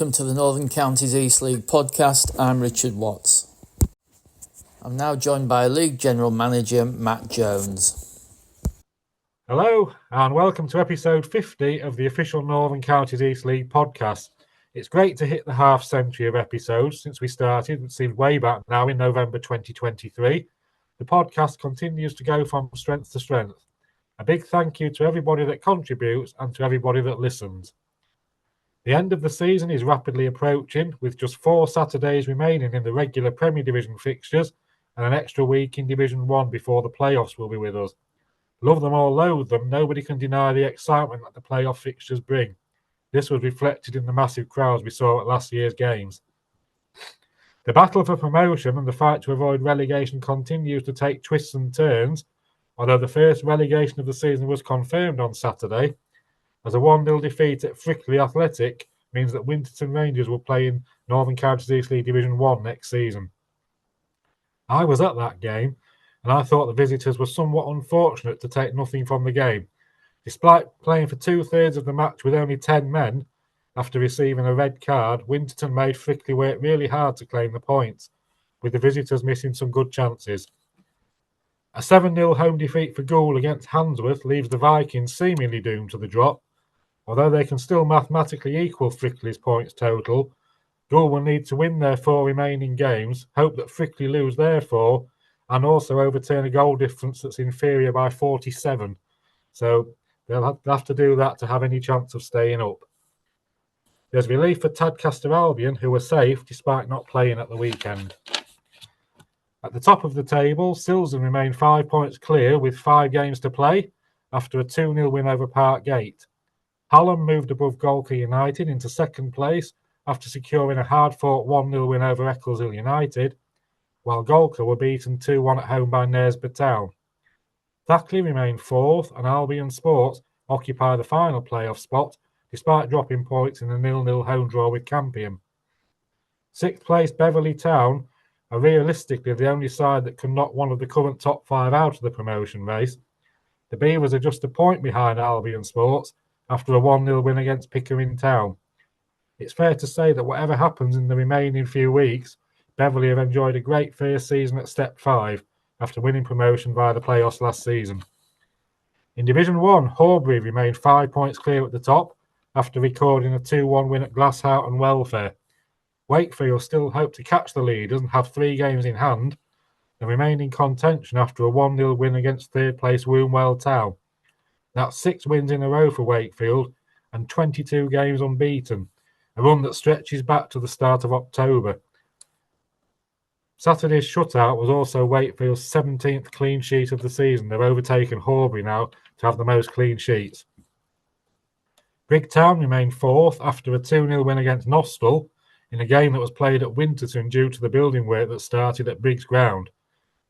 welcome to the Northern Counties East League podcast. I'm Richard Watts. I'm now joined by League General Manager Matt Jones. Hello and welcome to episode 50 of the official Northern Counties East League podcast. It's great to hit the half century of episodes since we started. It seems way back now in November 2023. The podcast continues to go from strength to strength. A big thank you to everybody that contributes and to everybody that listens. The end of the season is rapidly approaching, with just 4 Saturdays remaining in the regular Premier Division fixtures and an extra week in Division 1 before the playoffs will be with us. Love them or loathe them, nobody can deny the excitement that the playoff fixtures bring. This was reflected in the massive crowds we saw at last year's games. The battle for promotion and the fight to avoid relegation continues to take twists and turns, although the first relegation of the season was confirmed on Saturday, as a 1-0 defeat at Frickley Athletic means that Winterton Rangers will play in Northern Counties East League Division 1 next season. I was at that game, and I thought the visitors were somewhat unfortunate to take nothing from the game. Despite playing for 2/3 of the match with only 10 men, after receiving a red card, Winterton made Frickley work really hard to claim the points, with the visitors missing some good chances. A 7-0 home defeat for Goole against Handsworth leaves the Vikings seemingly doomed to the drop. Although they can still mathematically equal Frickley's points total, Goole will need to win their 4 remaining games, hope that Frickley lose their 4, and also overturn a goal difference that's inferior by 47. So they'll have to do that to have any chance of staying up. There's relief for Tadcaster Albion, who were safe despite not playing at the weekend. At the top of the table, Silsden remain 5 points clear with 5 games to play after a 2-0 win over Parkgate. Hallam moved above Golker United into second place after securing a hard-fought 1-0 win over Eccleshill United, while Golker were beaten 2-1 at home by Knaresborough Town. Thackley remained 4th and Albion Sports occupy the final playoff spot despite dropping points in a 0-0 home draw with Campion. 6th place Beverley Town are realistically the only side that can knock one of the current top 5 out of the promotion race. The Beavers are just a point behind Albion Sports after a 1-0 win against Pickering Town. It's fair to say that whatever happens in the remaining few weeks, Beverley have enjoyed a great first season at Step 5 after winning promotion via the playoffs last season. In Division 1, Horbury remained 5 points clear at the top after recording a 2-1 win at Glasshout and Welfare. Wakefield still hope to catch the leaders and have 3 games in hand and remain in contention after a 1-0 win against 3rd place Wombwell Town. That's 6 wins in a row for Wakefield and 22 games unbeaten, a run that stretches back to the start of October. Saturday's shutout was also Wakefield's 17th clean sheet of the season. They've overtaken Horbury now to have the most clean sheets. Brigtown remained 4th after a 2-0 win against Nostell in a game that was played at Winterton due to the building work that started at Briggs Ground.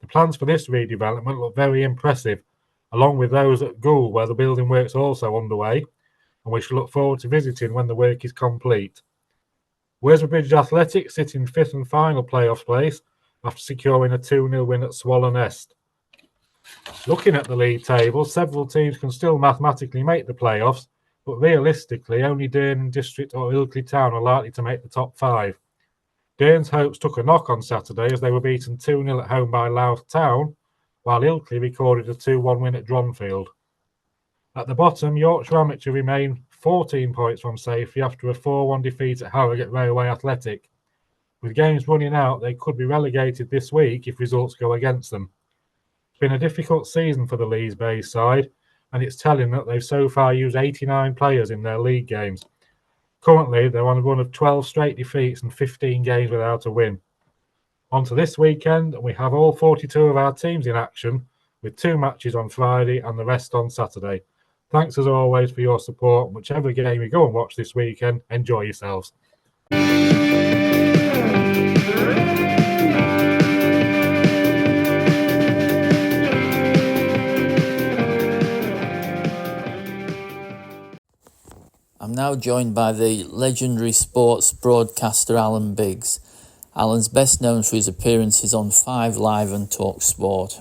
The plans for this redevelopment look very impressive, along with those at Goole where the building work's also underway, and we shall look forward to visiting when the work is complete. Wersbridge Athletic sit in 5th and final playoff place after securing a 2-0 win at Swallow Nest. Looking at the league table, several teams can still mathematically make the playoffs, but realistically only Dearne District or Ilkley Town are likely to make the top 5. Dearne's hopes took a knock on Saturday as they were beaten 2-0 at home by Louth Town, while Ilkley recorded a 2-1 win at Dronfield. At the bottom, Yorkshire Amateur remain 14 points from safety after a 4-1 defeat at Harrogate Railway Athletic. With games running out, they could be relegated this week if results go against them. It's been a difficult season for the Lees Bay side, and it's telling that they've so far used 89 players in their league games. Currently, they're on a run of 12 straight defeats and 15 games without a win. On to this weekend, we have all 42 of our teams in action, with 2 matches on Friday and the rest on Saturday. Thanks as always for your support. Whichever game you go and watch this weekend, enjoy yourselves. I'm now joined by the legendary sports broadcaster Alan Biggs. Alan's best known for his appearances on 5 Live and Talk Sport.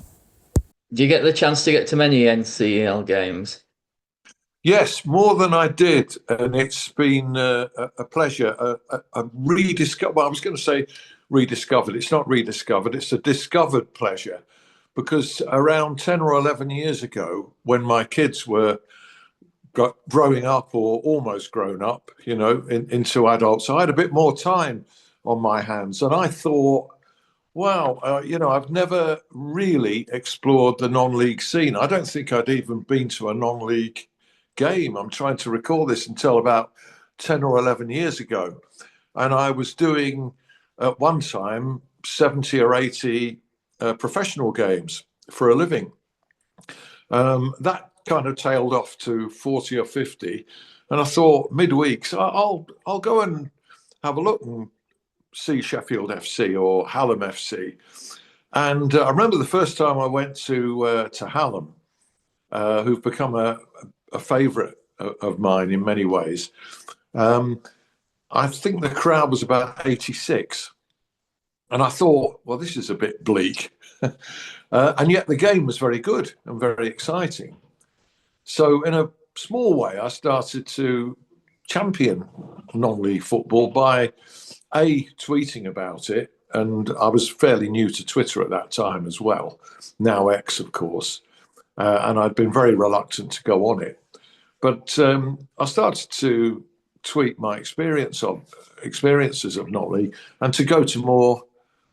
Do you get the chance to get to many NCEL games? Yes, more than I did, and it's been a pleasure. A rediscover. Well, I was going to say rediscovered. It's not rediscovered. It's a discovered pleasure, because around 10 or 11 years ago, when my kids were growing up or almost grown up, into adults, I had a bit more time on my hands, and I thought, wow, I've never really explored the non-league scene. I don't think I'd even been to a non-league game. I'm trying to recall this until about 10 or 11 years ago. And I was doing, at one time, 70 or 80 professional games for a living. That kind of tailed off to 40 or 50. And I thought midweeks, I'll go and have a look and see Sheffield FC or Hallam FC. And I remember the first time I went to Hallam, who've become a favourite of mine in many ways. I think the crowd was about 86. And I thought, well, this is a bit bleak. And yet the game was very good and very exciting. So in a small way, I started to champion non-league football by tweeting about it. And I was fairly new to Twitter at that time as well. Now X, of course. And I'd been very reluctant to go on it. But I started to tweet my experiences of non-league and to go to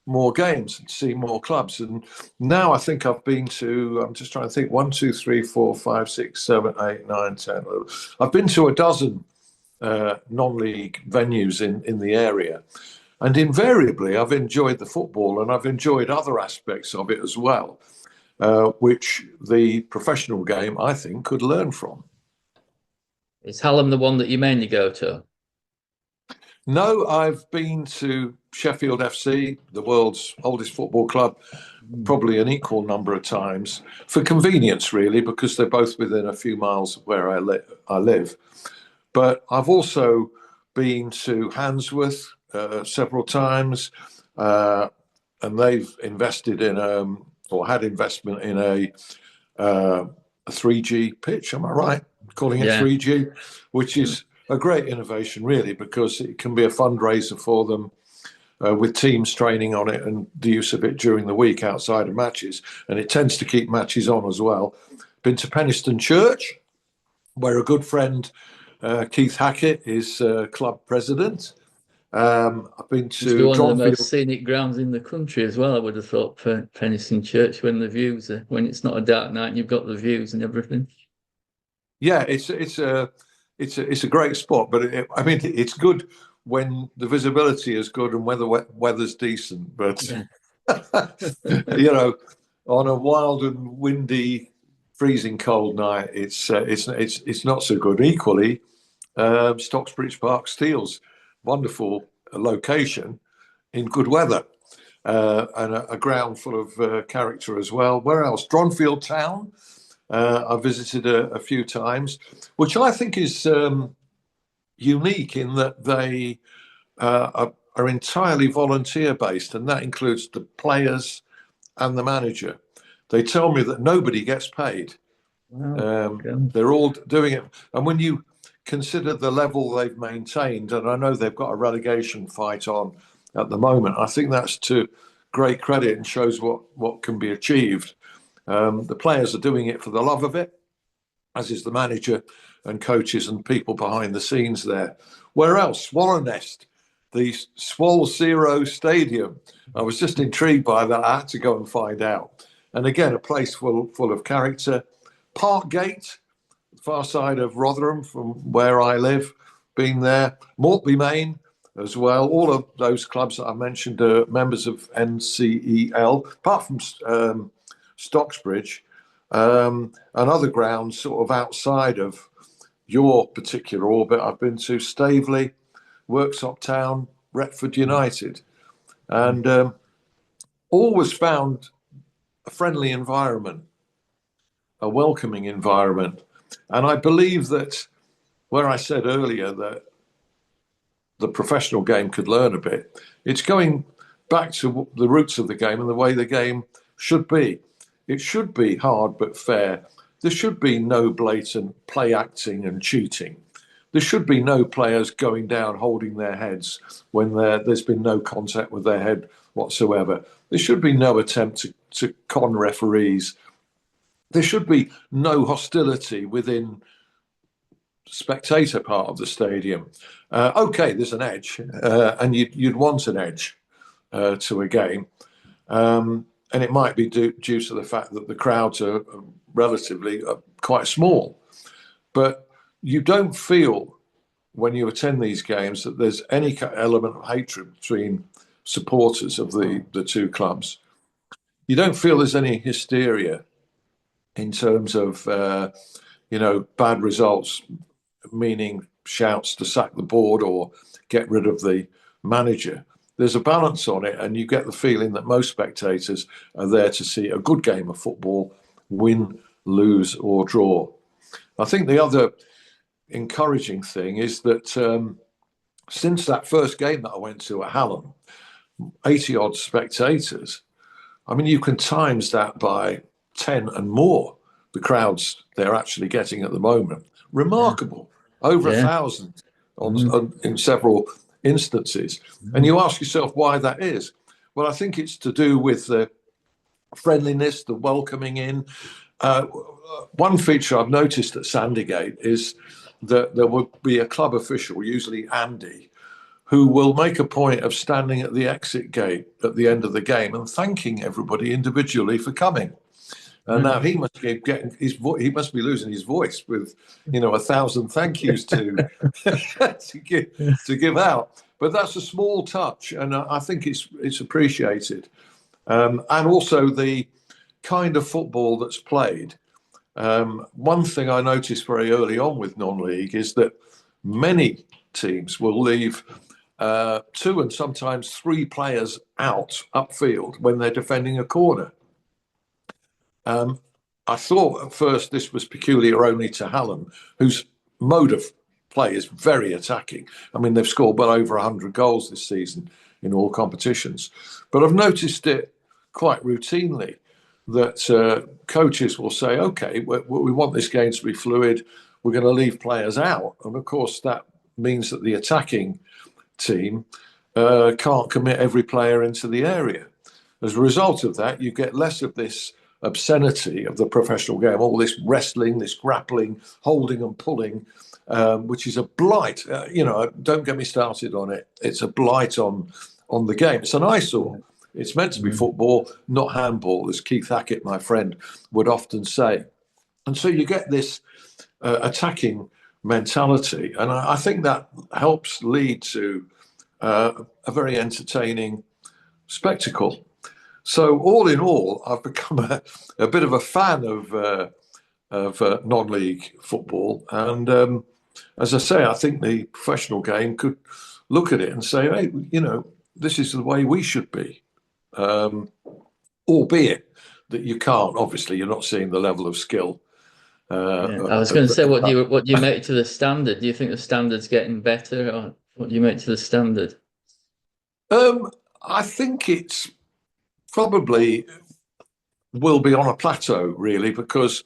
more games and see more clubs. And now I think I've been to, I'm just trying to think, 1, 2, 3, 4, 5, 6, 7, 8, 9, 10. I've been to a dozen non-league venues in the area. And invariably, I've enjoyed the football and I've enjoyed other aspects of it as well, which the professional game, I think, could learn from. Is Hallam the one that you mainly go to? No, I've been to Sheffield FC, the world's oldest football club, probably an equal number of times for convenience, really, because they're both within a few miles of where I live. But I've also been to Handsworth several times, and they've invested in or had investment in a 3G pitch. Am I right calling it 3G? Which is a great innovation, really, because it can be a fundraiser for them with teams training on it and the use of it during the week outside of matches. And it tends to keep matches on as well. Been to Penistone Church, where a good friend, Keith Hackett, is club president. I've been to one of the most scenic grounds in the country as well. I would have thought for Penistone Church, when the views are, when it's not a dark night and you've got the views and everything. Yeah, it's a great spot, but it's good when the visibility is good and weather's decent. But on a wild and windy, freezing cold night, it's not so good. Equally, Stocksbridge Park Steels, wonderful location in good weather, and a ground full of character as well. Where else? Dronfield Town. I've visited a few times, which I think is unique in that they are entirely volunteer based, and that includes the players and the manager. They tell me that nobody gets paid. Wow. They're all doing it. And when you consider the level they've maintained, and I know they've got a relegation fight on at the moment, I think that's to great credit and shows what can be achieved. The players are doing it for the love of it, as is the manager and coaches and people behind the scenes there. Where else? Swallownest, the Swal Zero Stadium. I was just intrigued by that. I had to go and find out. And again, a place full of character. Parkgate, far side of Rotherham from where I live, been there. Maltby Main as well. All of those clubs that I mentioned are members of NCEL, apart from Stocksbridge, and other grounds sort of outside of your particular orbit. I've been to Staveley, Worksop Town, Retford United, and always found a friendly environment, a welcoming environment. And I believe that where I said earlier that the professional game could learn a bit, it's going back to the roots of the game and the way the game should be. It should be hard but fair. there should be no blatant play acting and cheating. There should be no players going down holding their heads when there's been no contact with their head whatsoever. There should be no attempt to con referees. There should be no hostility within spectator part of the stadium. Okay, there's an edge, and you'd want an edge to a game. And it might be due to the fact that the crowds are relatively quite small. But you don't feel when you attend these games that there's any element of hatred between supporters of the two clubs. You don't feel there's any hysteria in terms of, bad results, meaning shouts to sack the board or get rid of the manager. There's a balance on it, and you get the feeling that most spectators are there to see a good game of football, win, lose, or draw. I think the other encouraging thing is that since that first game that I went to at Hallam, 80 odd spectators, I mean, you can times that by 10 and more, the crowds they're actually getting at the moment. Remarkable. Over 1,000 in several instances. And you ask yourself why that is. Well, I think it's to do with the friendliness, the welcoming in. One feature I've noticed at Sandygate is that there will be a club official, usually Andy, who will make a point of standing at the exit gate at the end of the game and thanking everybody individually for coming. And now he must be getting he must be losing his voice with 1,000 thank yous to to give out. But that's a small touch, and I think it's appreciated. And also the kind of football that's played. One thing I noticed very early on with non-league is that many teams will leave 2 and sometimes 3 players out upfield when they're defending a corner. I thought at first this was peculiar only to Hallam, whose mode of play is very attacking. I mean, they've scored well over 100 goals this season in all competitions. But I've noticed it quite routinely that coaches will say, okay, we want this game to be fluid. We're going to leave players out. And of course, that means that the attacking team can't commit every player into the area. As a result of that, you get less of this obscenity of the professional game, all this wrestling, this grappling, holding and pulling, which is a blight. Don't get me started on it. It's a blight on the game. It's an eyesore. It's meant to be football, not handball, as Keith Hackett, my friend, would often say. And so you get this attacking mentality, and I think that helps lead to a very entertaining spectacle. So all in all, I've become a bit of a fan of non-league football. And as I say, I think the professional game could look at it and say, hey, this is the way we should be. Albeit that you can't, obviously, you're not seeing the level of skill. I was going to say, what do you make to the standard? Do you think the standard's getting better, or what do you make to the standard? I think it's probably will be on a plateau, really, because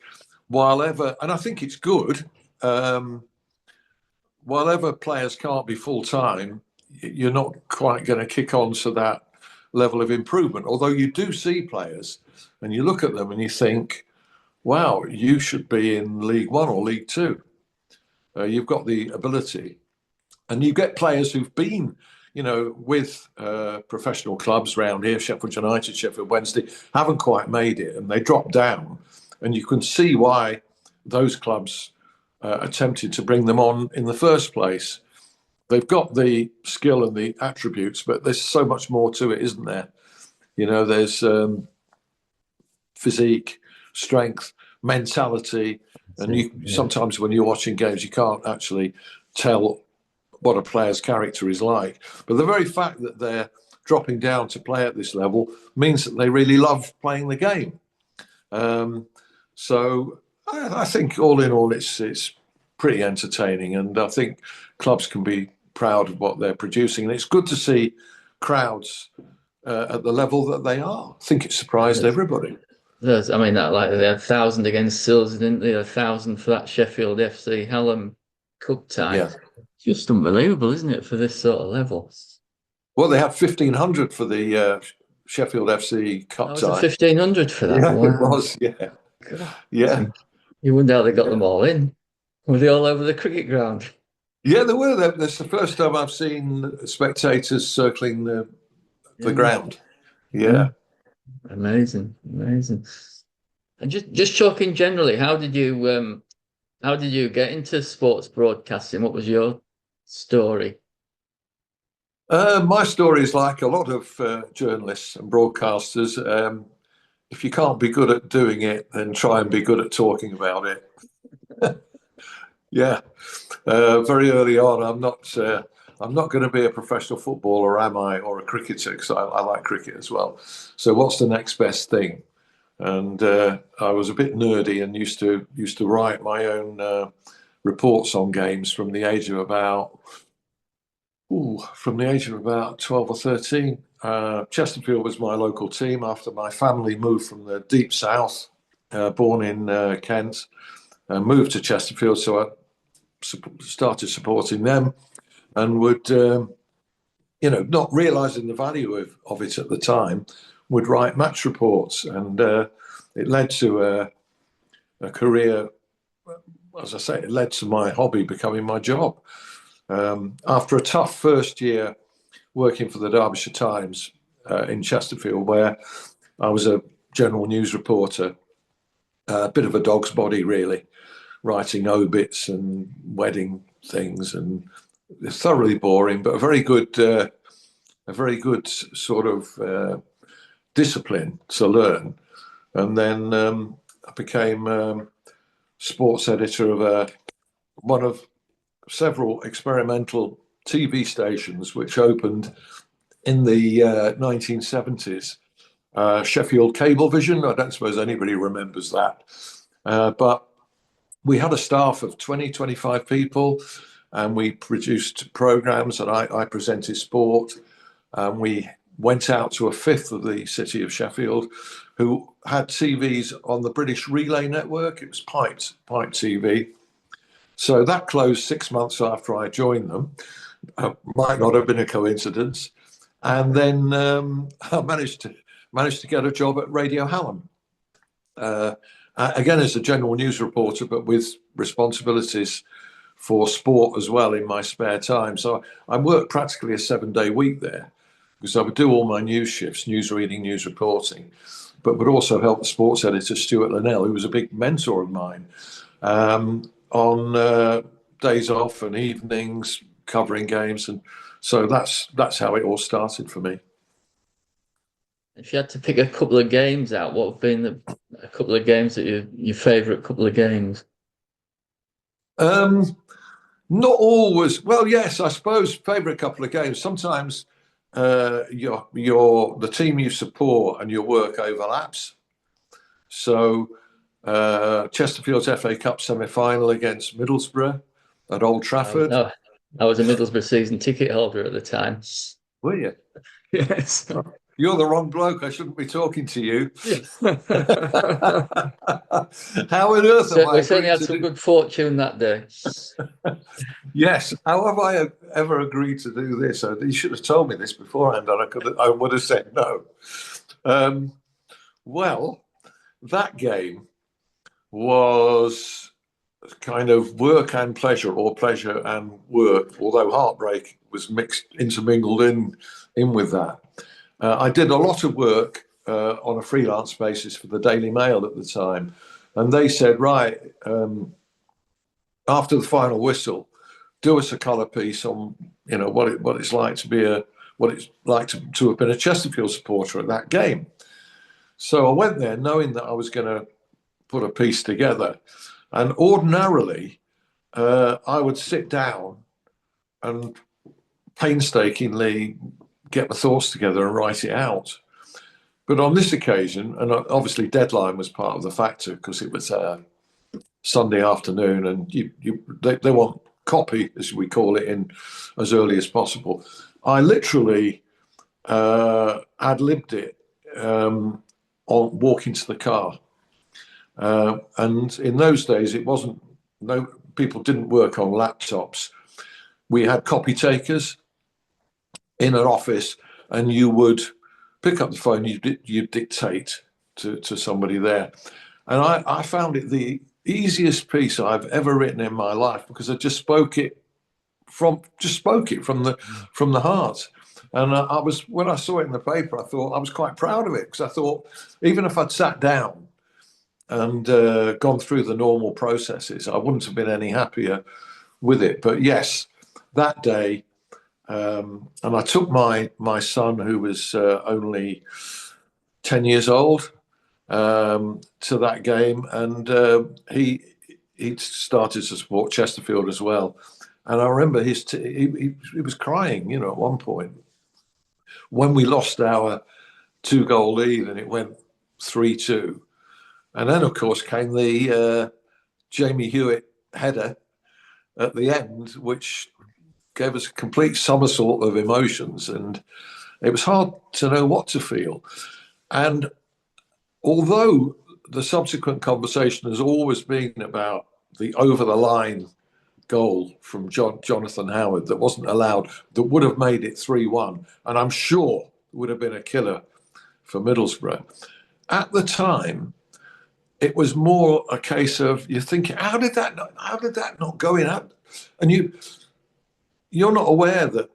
and I think it's good, while ever players can't be full-time, you're not quite going to kick on to that level of improvement. Although you do see players, and you look at them and you think, wow, you should be in League One or League Two. You've got the ability. And you get players who've been with professional clubs around here, Sheffield United, Sheffield Wednesday, haven't quite made it, and they drop down. And you can see why those clubs attempted to bring them on in the first place. They've got the skill and the attributes, but there's so much more to it, isn't there? There's physique, strength, mentality, and sometimes when you're watching games, you can't actually tell what a player's character is like. But the very fact that they're dropping down to play at this level means that they really love playing the game. So I think all in all, it's pretty entertaining, and I think clubs can be proud of what they're producing. And it's good to see crowds at the level that they are. I think it surprised everybody. I mean, that like they had 1,000 against Sills, didn't they? 1,000 for that Sheffield FC Hallam Cup tie. Yeah. Just unbelievable, isn't it, for this sort of level? Well, they had 1,500 for the Sheffield FC Oh, Cup was it tie. 1,500 for that? Yeah, it Wow. was. Yeah, God. yeah, You wonder how they got yeah. them all in. Were they all over the cricket ground? Yeah, there were. That's the first time I've seen spectators circling the Yeah. ground. Yeah. Yeah. Amazing. Amazing. And just talking generally, how did you get into sports broadcasting? What was your story? My story is like a lot of journalists and broadcasters. If you can't be good at doing it, then try and be good at talking about it. Yeah. Very early on, I'm not going to be a professional footballer, am I, or a cricketer? Because I like cricket as well. So, what's the next best thing? And I was a bit nerdy and used to write my own reports on games from the age of about 12 or 13. Chesterfield was my local team after my family moved from the deep south, born in Kent, moved to Chesterfield. So I started supporting them and would, not realizing the value of it at the time, would write match reports. And it led to a career, as I say, it led to my hobby becoming my job. After a tough first year working for the Derbyshire Times in Chesterfield, where I was a general news reporter, a bit of a dog's body, really, writing obits and wedding things, and thoroughly boring, but a very good sort of discipline to learn. And then I became sports editor of one of several experimental TV stations which opened in the 1970s. Sheffield Cablevision, I don't suppose anybody remembers that. But we had a staff of 20, 25 people, and we produced programs, and I presented sport. And we went out to a fifth of the city of Sheffield who had TVs on the British Relay Network. It was piped TV. So that closed 6 months after I joined them. Might not have been a coincidence. And then I managed to get a job at Radio Hallam. Again, as a general news reporter, but with responsibilities for sport as well in my spare time. So I worked practically a 7-day week there because I would do all my news shifts, news reading, news reporting, but would also help the sports editor, Stuart Linnell, who was a big mentor of mine, on days off and evenings covering games. And so that's how it all started for me. If you had to pick a couple of games out, what have been a couple of games that your favourite couple of games? Not always. Well, yes, I suppose favourite couple of games. Sometimes the team you support and your work overlaps. So Chesterfield's FA Cup semi-final against Middlesbrough at Old Trafford. I was a Middlesbrough season ticket holder at the time. Were you? Yes. You're the wrong bloke. I shouldn't be talking to you. How on earth have I We certainly agreed had to some do? good fortune that day. Yes. How have I ever agreed to do this? You should have told me this beforehand, and I would have said no. Well, that game was kind of work and pleasure, or pleasure and work, although heartbreak was intermingled in with that. I did a lot of work on a freelance basis for the Daily Mail at the time, and they said, right, after the final whistle, do us a colour piece on what it's like to have been a Chesterfield supporter at that game. So I went there knowing that I was going to put a piece together, and ordinarily I would sit down and painstakingly get my thoughts together and write it out. But on this occasion, and obviously deadline was part of the factor because it was Sunday afternoon, and they want copy, as we call it, in as early as possible. I literally ad-libbed it on walking to the car. And in those days, people didn't work on laptops. We had copy takers in an office, and you would pick up the phone, you dictate to somebody there. And I found it the easiest piece I've ever written in my life, because I just spoke it from the heart. And when I saw it in the paper, I thought I was quite proud of it, because I thought even if I'd sat down and gone through the normal processes, I wouldn't have been any happier with it. But yes, that day, and I took my son, who was only 10 years old, to that game, and he started to support Chesterfield as well. And I remember he was crying, at one point when we lost our 2-goal lead and it went 3-2. And then, of course, came the Jamie Hewitt header at the end, which gave us a complete somersault of emotions. And it was hard to know what to feel. And although the subsequent conversation has always been about the over-the-line goal from Jonathan Howard that wasn't allowed, that would have made it 3-1, and I'm sure would have been a killer for Middlesbrough. At the time, it was more a case of you thinking, how did that not go in? And you're not aware that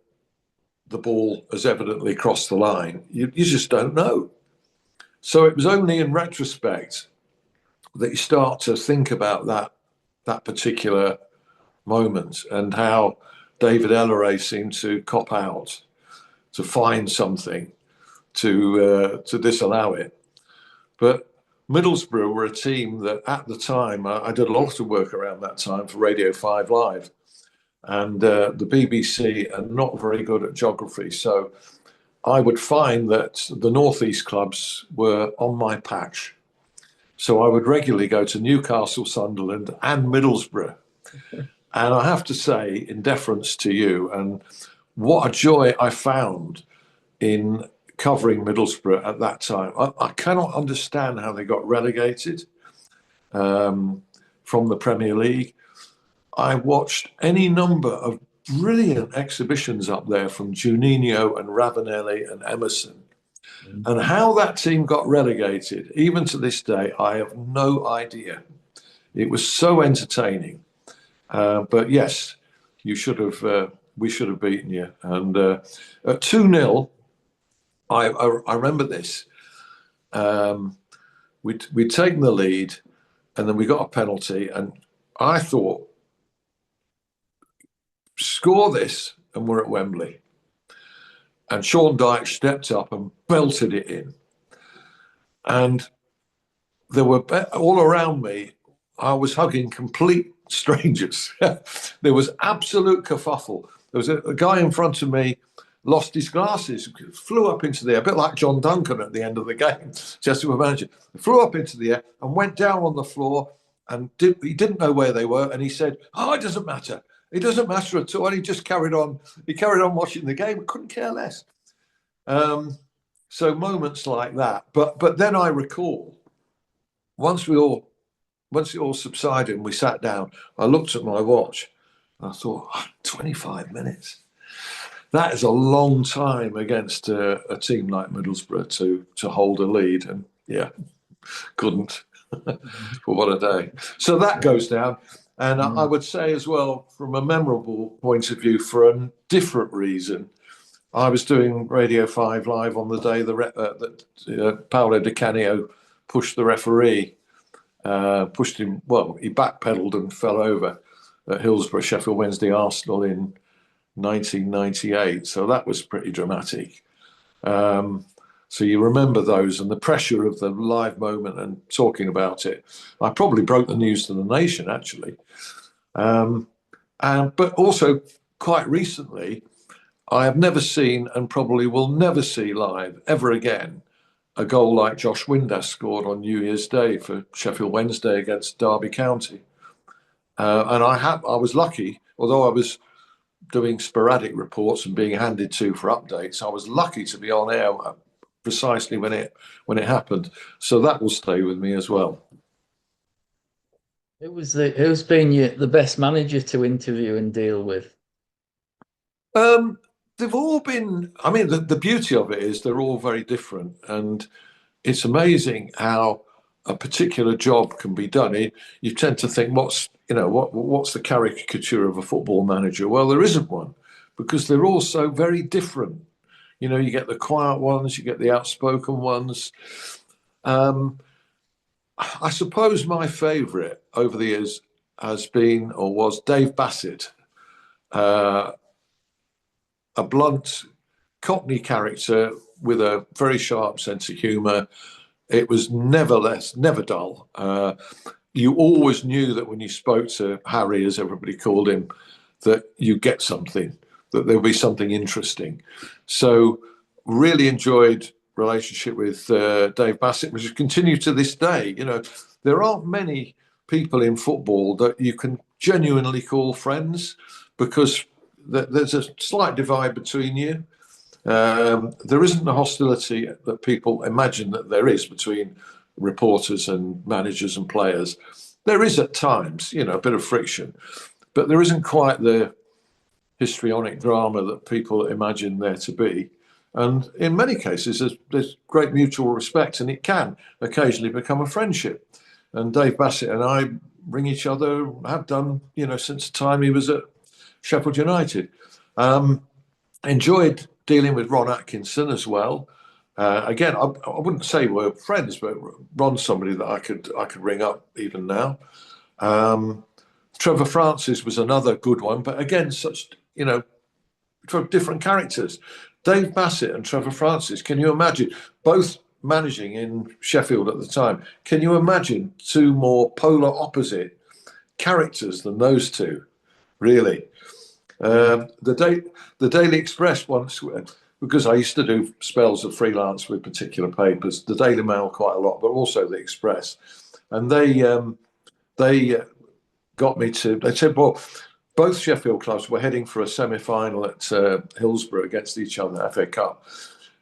the ball has evidently crossed the line. You just don't know. So it was only in retrospect that you start to think about that particular moment, and how David Elleray seemed to cop out, to find something to disallow it. But Middlesbrough were a team that at the time, I did a lot of work around that time for Radio 5 Live, and the BBC are not very good at geography. So I would find that the Northeast clubs were on my patch. So I would regularly go to Newcastle, Sunderland and Middlesbrough. And I have to say, in deference to you, and what a joy I found in covering Middlesbrough at that time. I cannot understand how they got relegated from the Premier League. I watched any number of brilliant exhibitions up there from Juninho and Ravanelli and Emerson. And how that team got relegated, even to this day, I have no idea. It was so entertaining. But yes, we should have beaten you. And at 2-0, I remember this. We'd taken the lead, and then we got a penalty, and I thought, score this, and we're at Wembley. And Sean Dyche stepped up and belted it in. And there were all around me, I was hugging complete strangers. There was absolute kerfuffle. There was a guy in front of me, lost his glasses, flew up into the air, a bit like John Duncan at the end of the game, just to imagine. Flew up into the air and went down on the floor, and he didn't know where they were. And he said, "Oh, it doesn't matter. It doesn't matter at all." And he just carried on. He carried on watching the game. Couldn't care less. So moments like that. But then I recall, once it all subsided and we sat down, I looked at my watch and I thought, 25 minutes. That is a long time against a team like Middlesbrough to hold a lead. And yeah, couldn't. But what a day. So that goes down. And I would say as well, from a memorable point of view, for a different reason, I was doing Radio 5 Live on the day that Paolo Di Canio pushed the referee. Pushed him, he backpedaled and fell over at Hillsborough, Sheffield Wednesday, Arsenal in 1998. So that was pretty dramatic. So you remember those and the pressure of the live moment and talking about it. I probably broke the news to the nation, actually. But also, quite recently, I have never seen, and probably will never see live ever again, a goal like Josh Windass scored on New Year's Day for Sheffield Wednesday against Derby County. And I was lucky, although I was doing sporadic reports and being handed to for updates, I was lucky to be on air precisely when it happened. So that will stay with me as well. Who's been the best manager to interview and deal with? They've all been. I mean, the beauty of it is they're all very different, and it's amazing how a particular job can be done. You tend to think, what's the caricature of a football manager? Well, there isn't one, because they're all so very different. You get the quiet ones, you get the outspoken ones. I suppose my favourite over the years has been or was Dave Bassett, a blunt Cockney character with a very sharp sense of humour. It was never dull. You always knew that when you spoke to Harry, as everybody called him, that you get something, that there'll be something interesting. So really enjoyed relationship with Dave Bassett, which has continued to this day. There aren't many people in football that you can genuinely call friends, because there's a slight divide between you. There isn't the hostility that people imagine that there is between reporters and managers and players. There is at times, a bit of friction, but there isn't quite the histrionic drama that people imagine there to be. And in many cases, there's great mutual respect, and it can occasionally become a friendship. And Dave Bassett and I ring each other, have done, since the time he was at Sheffield United. Enjoyed dealing with Ron Atkinson as well. Again, I wouldn't say we're friends, but Ron's somebody that I could ring up even now. Trevor Francis was another good one, but again, such for different characters. Dave Bassett and Trevor Francis, can you imagine, both managing in Sheffield at the time, can you imagine two more polar opposite characters than those two, really? The Daily Express once, because I used to do spells of freelance with particular papers, the Daily Mail quite a lot, but also the Express, and they got me to. They said, well, both Sheffield clubs were heading for a semi-final at Hillsborough against each other, FA Cup,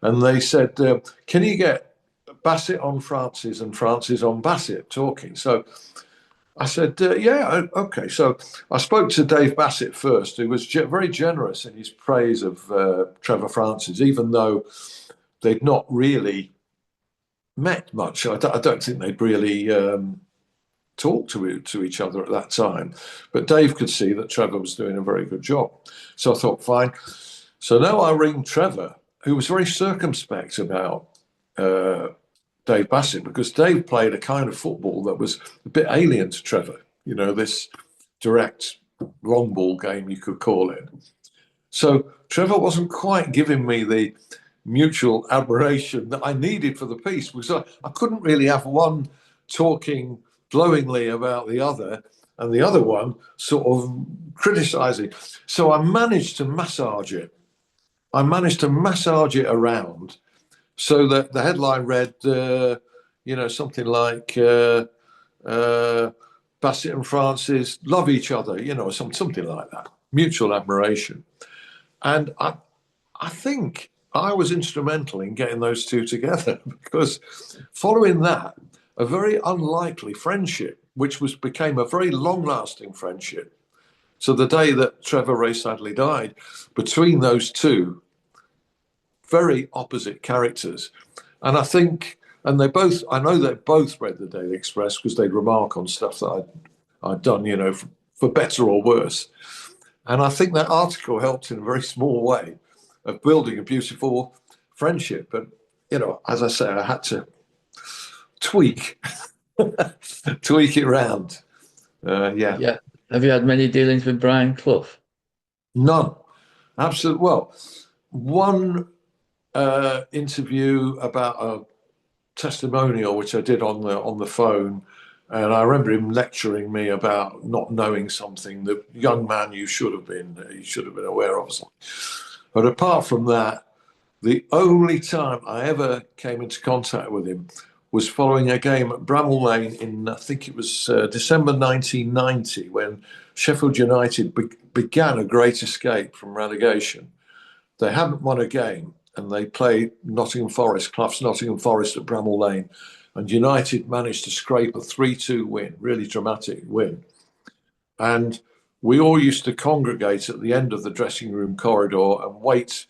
and they said, can you get Bassett on Francis and Francis on Bassett talking? So I said, yeah, okay. So I spoke to Dave Bassett first, who was very generous in his praise of Trevor Francis, even though they'd not really met much. I don't think they'd really talked to each other at that time. But Dave could see that Trevor was doing a very good job. So I thought, fine. So now I ring Trevor, who was very circumspect about Dave Bassett, because Dave played a kind of football that was a bit alien to Trevor, this direct long ball game, you could call it. So Trevor wasn't quite giving me the mutual admiration that I needed for the piece, because I couldn't really have one talking glowingly about the other and the other one sort of criticizing. So I managed to massage it. Around, so that the headline read, something like Bassett and Francis love each other, something like that, mutual admiration. And I think I was instrumental in getting those two together, because following that, a very unlikely friendship, which became a very long-lasting friendship. So the day that Trevor Ray sadly died, between those two very opposite characters, and I know they both read the Daily Express, because they'd remark on stuff that I'd done, for better or worse. And I think that article helped in a very small way of building a beautiful friendship. But, as I say, I had to tweak it round. Yeah. Yeah. Have you had many dealings with Brian Clough? None. Absolutely. Well, one interview about a testimonial which I did on the phone, and I remember him lecturing me about not knowing something that, young man, you should have been aware of. But apart from that, the only time I ever came into contact with him was following a game at Bramall Lane in, I think it was December 1990, when Sheffield United began a great escape from relegation. They hadn't won a game, and they played Nottingham Forest, Clough's Nottingham Forest at Bramall Lane, and United managed to scrape a 3-2 win, really dramatic win. And we all used to congregate at the end of the dressing room corridor and wait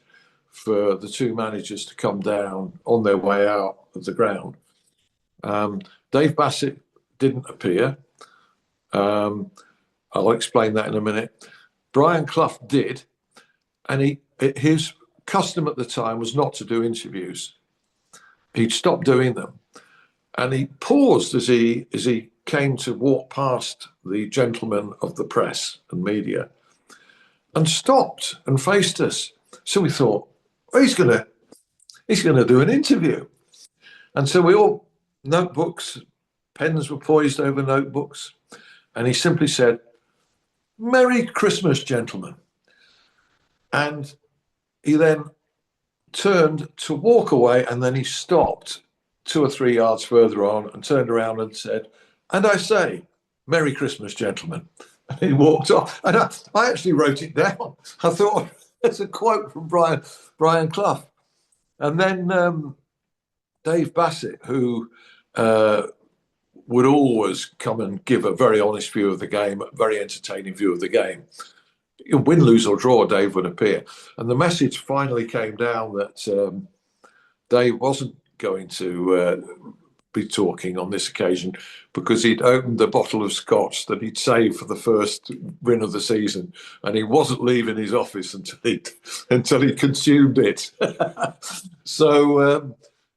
for the two managers to come down on their way out of the ground. Dave Bassett didn't appear. I'll explain that in a minute. Brian Clough did, and his custom at the time was not to do interviews. He'd stopped doing them, and he paused as he came to walk past the gentlemen of the press and media, and stopped and faced us. So we thought, well, he's going to do an interview, and so we all notebooks, pens were poised over notebooks, and he simply said, "Merry Christmas, gentlemen." And he then turned to walk away, and then he stopped 2 or 3 yards further on and turned around and said, "And I say, Merry Christmas, gentlemen." And he walked off. And I actually wrote it down. I thought, it's a quote from Brian Clough. And then Dave Bassett, who would always come and give a very honest view of the game, a very entertaining view of the game. Win, lose or draw, Dave would appear. And the message finally came down that Dave wasn't going to be talking on this occasion because he'd opened the bottle of scotch that he'd saved for the first win of the season, and he wasn't leaving his office until he consumed it. So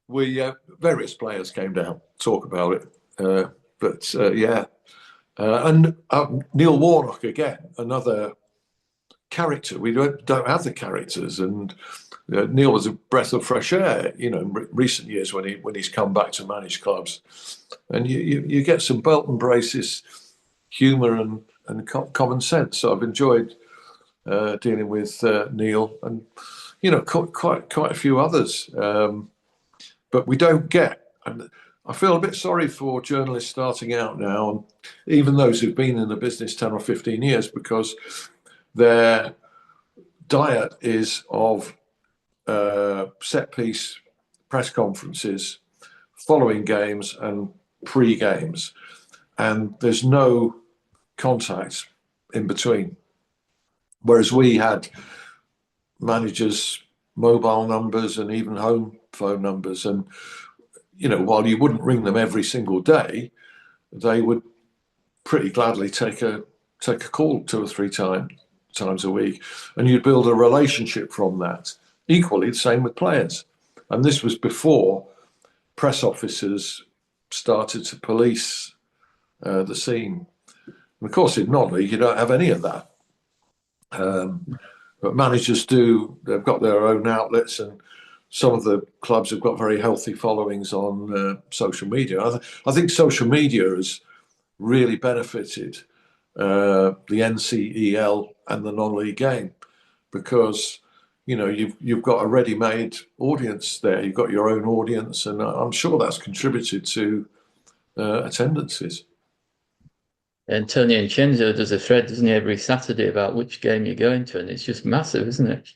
various players came down to talk about it. And Neil Warnock again, another character. We don't have the characters, and Neil was a breath of fresh air, in recent years when he's come back to manage clubs, and you get some belt and braces, humour and common sense. So I've enjoyed dealing with Neil and quite a few others, but we don't get. And I feel a bit sorry for journalists starting out now, and even those who've been in the business 10 or 15 years, because their diet is of set piece press conferences following games and pre-games, and there's no contact in between. Whereas we had managers' mobile numbers and even home phone numbers, and while you wouldn't ring them every single day, they would pretty gladly take a call 2 or 3 times a week, and you'd build a relationship from that. Equally, the same with players. And this was before press officers started to police the scene. And of course, in non-league, you don't have any of that. But managers do. They've got their own outlets, and some of the clubs have got very healthy followings on social media. I think social media has really benefited the NCEL and the non-league game, because you've got a ready-made audience there. You've got your own audience, and I'm sure that's contributed to attendances. Antonio Incenzo does a thread, doesn't he, every Saturday about which game you're going to, and it's just massive, isn't it?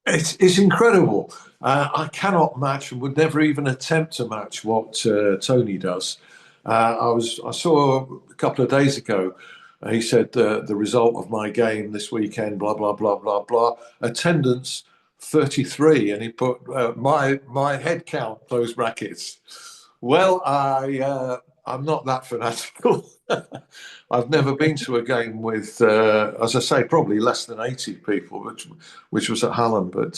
It's incredible. I cannot match, and would never even attempt to match what Tony does. I saw a couple of days ago. He said the result of my game this weekend, blah blah blah blah blah. Attendance 33, and he put my head count close brackets. Well, I'm not that fanatical. I've never been to a game with, as I say, probably less than 80 people, which was at Hallam. But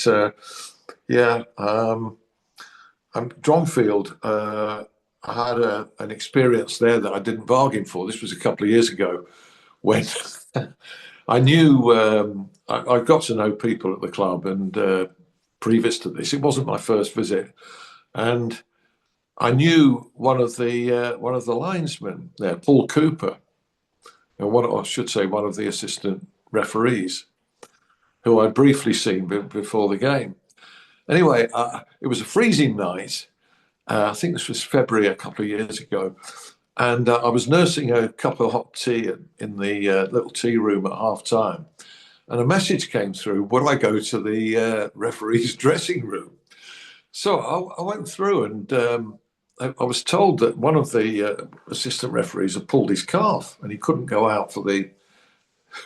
Dronfield, I had an experience there that I didn't bargain for. This was a couple of years ago, when I knew I got to know people at the club, and previous to this, it wasn't my first visit, and I knew one of the linesmen there, Paul Cooper, and one of the assistant referees, who I'd briefly seen before the game. Anyway, it was a freezing night. I think this was February a couple of years ago. And I was nursing a cup of hot tea in the little tea room at half time. And a message came through, would I go to the referee's dressing room? So I went through and I was told that one of the assistant referees had pulled his calf and he couldn't go out for the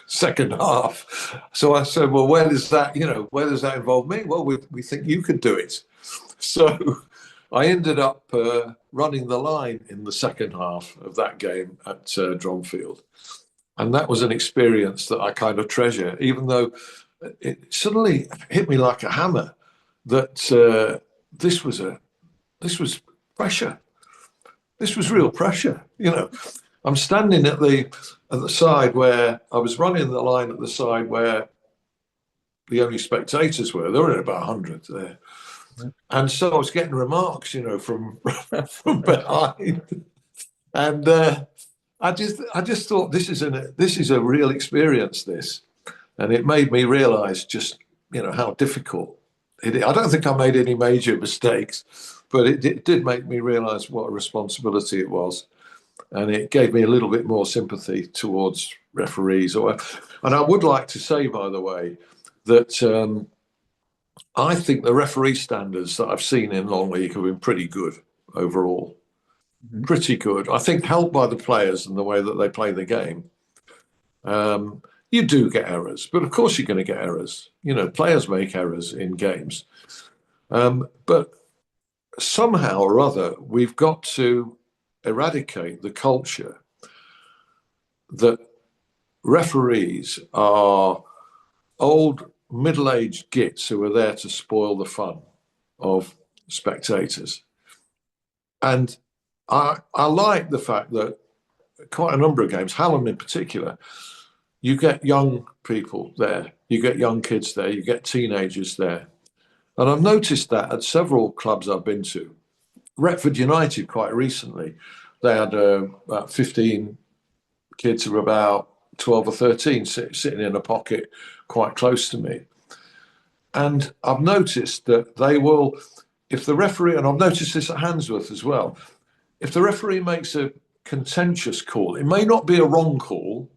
second half. So I said, well, where does that involve me? Well, we think you could do it. So I ended up running the line in the second half of that game at Dronfield. And that was an experience that I kind of treasure, even though it suddenly hit me like a hammer that this was pressure. This was real pressure. I'm standing at the side where I was running the line at the side where the only spectators were. There were about 100 there. And so I was getting remarks, from behind. And I just thought this is a real experience, this. And it made me realize just, how difficult it is. I don't think I made any major mistakes, but it did make me realize what a responsibility it was. And it gave me a little bit more sympathy towards referees. And I would like to say, by the way, that I think the referee standards that I've seen in non-league have been pretty good overall. Mm-hmm. Pretty good. I think helped by the players and the way that they play the game. You do get errors, but of course you're going to get errors. Players make errors in games. But somehow or other, we've got to eradicate the culture that referees are old middle-aged gits who are there to spoil the fun of spectators. And I like the fact that quite a number of games, Hallam in particular, you get young people there, you get young kids there, you get teenagers there. And I've noticed that at several clubs I've been to. Retford United quite recently, they had about 15 kids who were about 12 or 13 sitting in a pocket quite close to me. And I've noticed that they will, if the referee, and I've noticed this at Handsworth as well, if the referee makes a contentious call, it may not be a wrong call,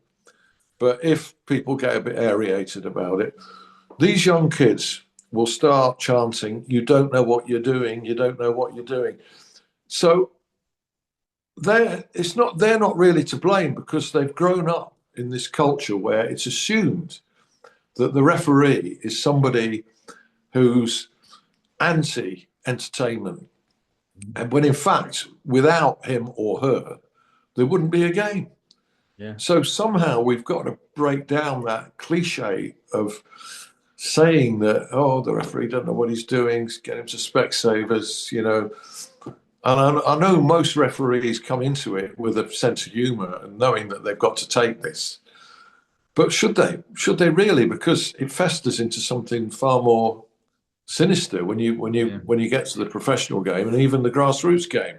but if people get a bit aerated about it, these young kids will start chanting, "You don't know what you're doing, you don't know what you're doing." So they're not really to blame because they've grown up in this culture where it's assumed that the referee is somebody who's anti-entertainment. And when in fact, without him or her, there wouldn't be a game. Yeah. So somehow we've got to break down that cliche of saying that, the referee doesn't know what he's doing, get him to Specsavers, And I know most referees come into it with a sense of humour and knowing that they've got to take this. But should they? Should they really? Because it festers into something far more sinister when you get to the professional game and even the grassroots game,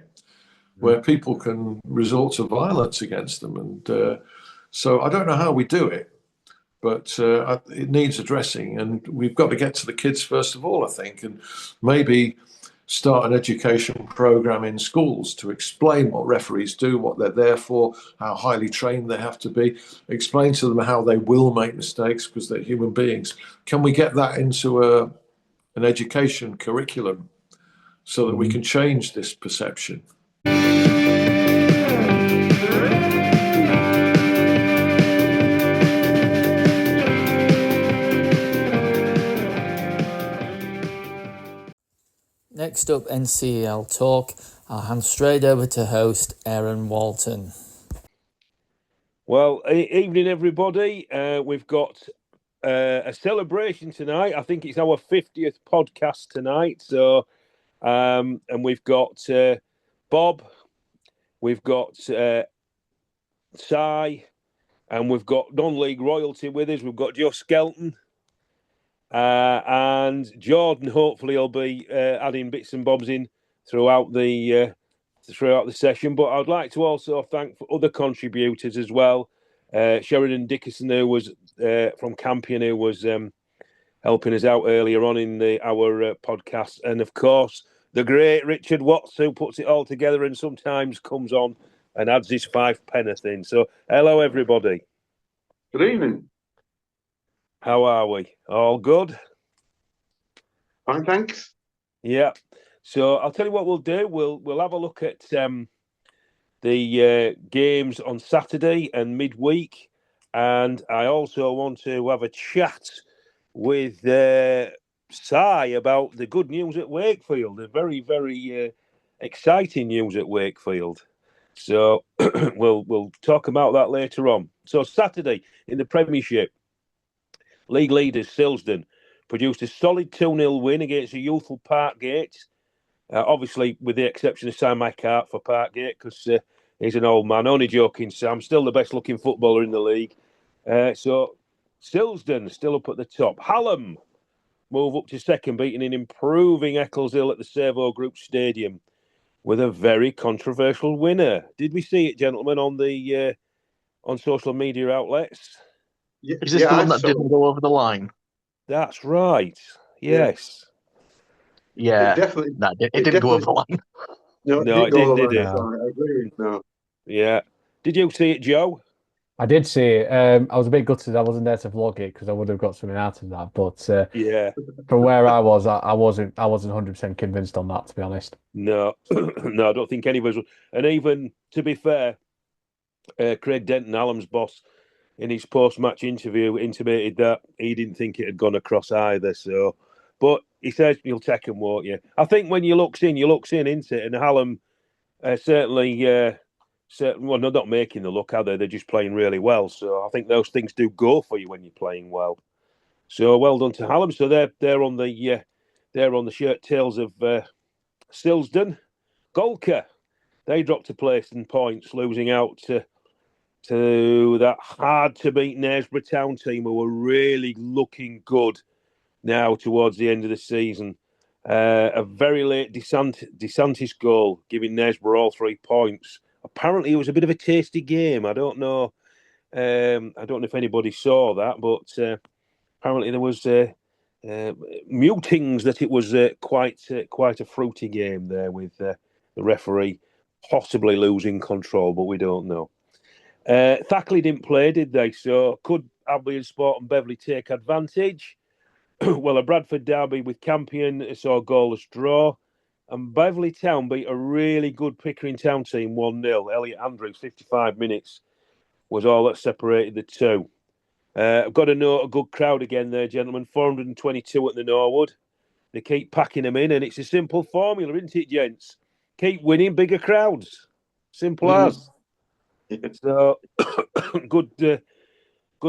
where people can resort to violence against them. And so I don't know how we do it, but it needs addressing. And we've got to get to the kids first of all, I think, and maybe start an education program in schools to explain what referees do, what they're there for, how highly trained they have to be, explain to them how they will make mistakes because they're human beings. Can we get that into an education curriculum so that we can change this perception? Next up, NCEL Talk. I'll hand straight over to host Aaron Walton. Well, evening everybody. We've got a celebration tonight. I think it's our 50th podcast tonight. So, and we've got Bob, we've got Si, and we've got non-league royalty with us. We've got Joe Skelton. And Jordan, hopefully, will be adding bits and bobs in throughout the session. But I'd like to also thank for other contributors as well. Sheridan Dickerson, who was from Campion, who was helping us out earlier on in our podcast, and of course the great Richard Watts, who puts it all together and sometimes comes on and adds his 5p in. So, hello everybody. Good evening. How are we? All good? Fine, thanks. Yeah. So I'll tell you what we'll do. We'll have a look at the games on Saturday and midweek, and I also want to have a chat with Si about the good news at Wakefield. The very, very exciting news at Wakefield. So we'll talk about that later on. So Saturday in the Premiership, league leaders Silsden produced a solid 2-0 win against the youthful Parkgate. Obviously, with the exception of Sam Eckhart for Parkgate, because he's an old man. Only joking, Sam. Still the best looking footballer in the league. So Silsden still up at the top. Hallam move up to second, beating an improving Eccleshill at the Servo Group Stadium with a very controversial winner. Did we see it, gentlemen, on the on social media outlets? Is this the one that didn't go over the line? That's right. Yes. Yeah. It definitely. No, it didn't go over the line. No, No, it didn't, did it? I agree. No. Yeah. Did you see it, Joe? I did see it. I was a bit gutted I wasn't there to vlog it because I would have got something out of that. But Yeah. from where I was, I wasn't 100% convinced on that, to be honest. No, no, I don't think any of us would. And even to be fair, Craig Denton, Hallam's boss, in his post-match interview, intimated that he didn't think it had gone across either. So, but he says you'll take him, won't you? I think when you looks in, isn't it? And Hallam certainly, well, they're not making the look, are they? They're just playing really well. So I think those things do go for you when you're playing well. So well done to Hallam. So they're on the shirt tails of Silsden. Golka, they dropped a place in points, losing out to that hard to beat Knaresborough Town team, who were really looking good now towards the end of the season. A very late DeSantis goal, giving Knaresborough all 3 points. Apparently, it was a bit of a tasty game. I don't know. I don't know if anybody saw that, but apparently there was mutings that it was quite a fruity game there, with the referee possibly losing control, but we don't know. Thackley didn't play, did they? So could Albion Sport and Beverley take advantage? Well, a Bradford derby with Campion saw a goalless draw, and Beverley Town beat a really good Pickering Town team 1-0. Elliot Andrews, 55 minutes, was all that separated the two. I've got to note a good crowd again there, gentlemen. 422 at the Norwood. They keep packing them in, and it's a simple formula, isn't it, gents? Keep winning, bigger crowds. Simple as. So, good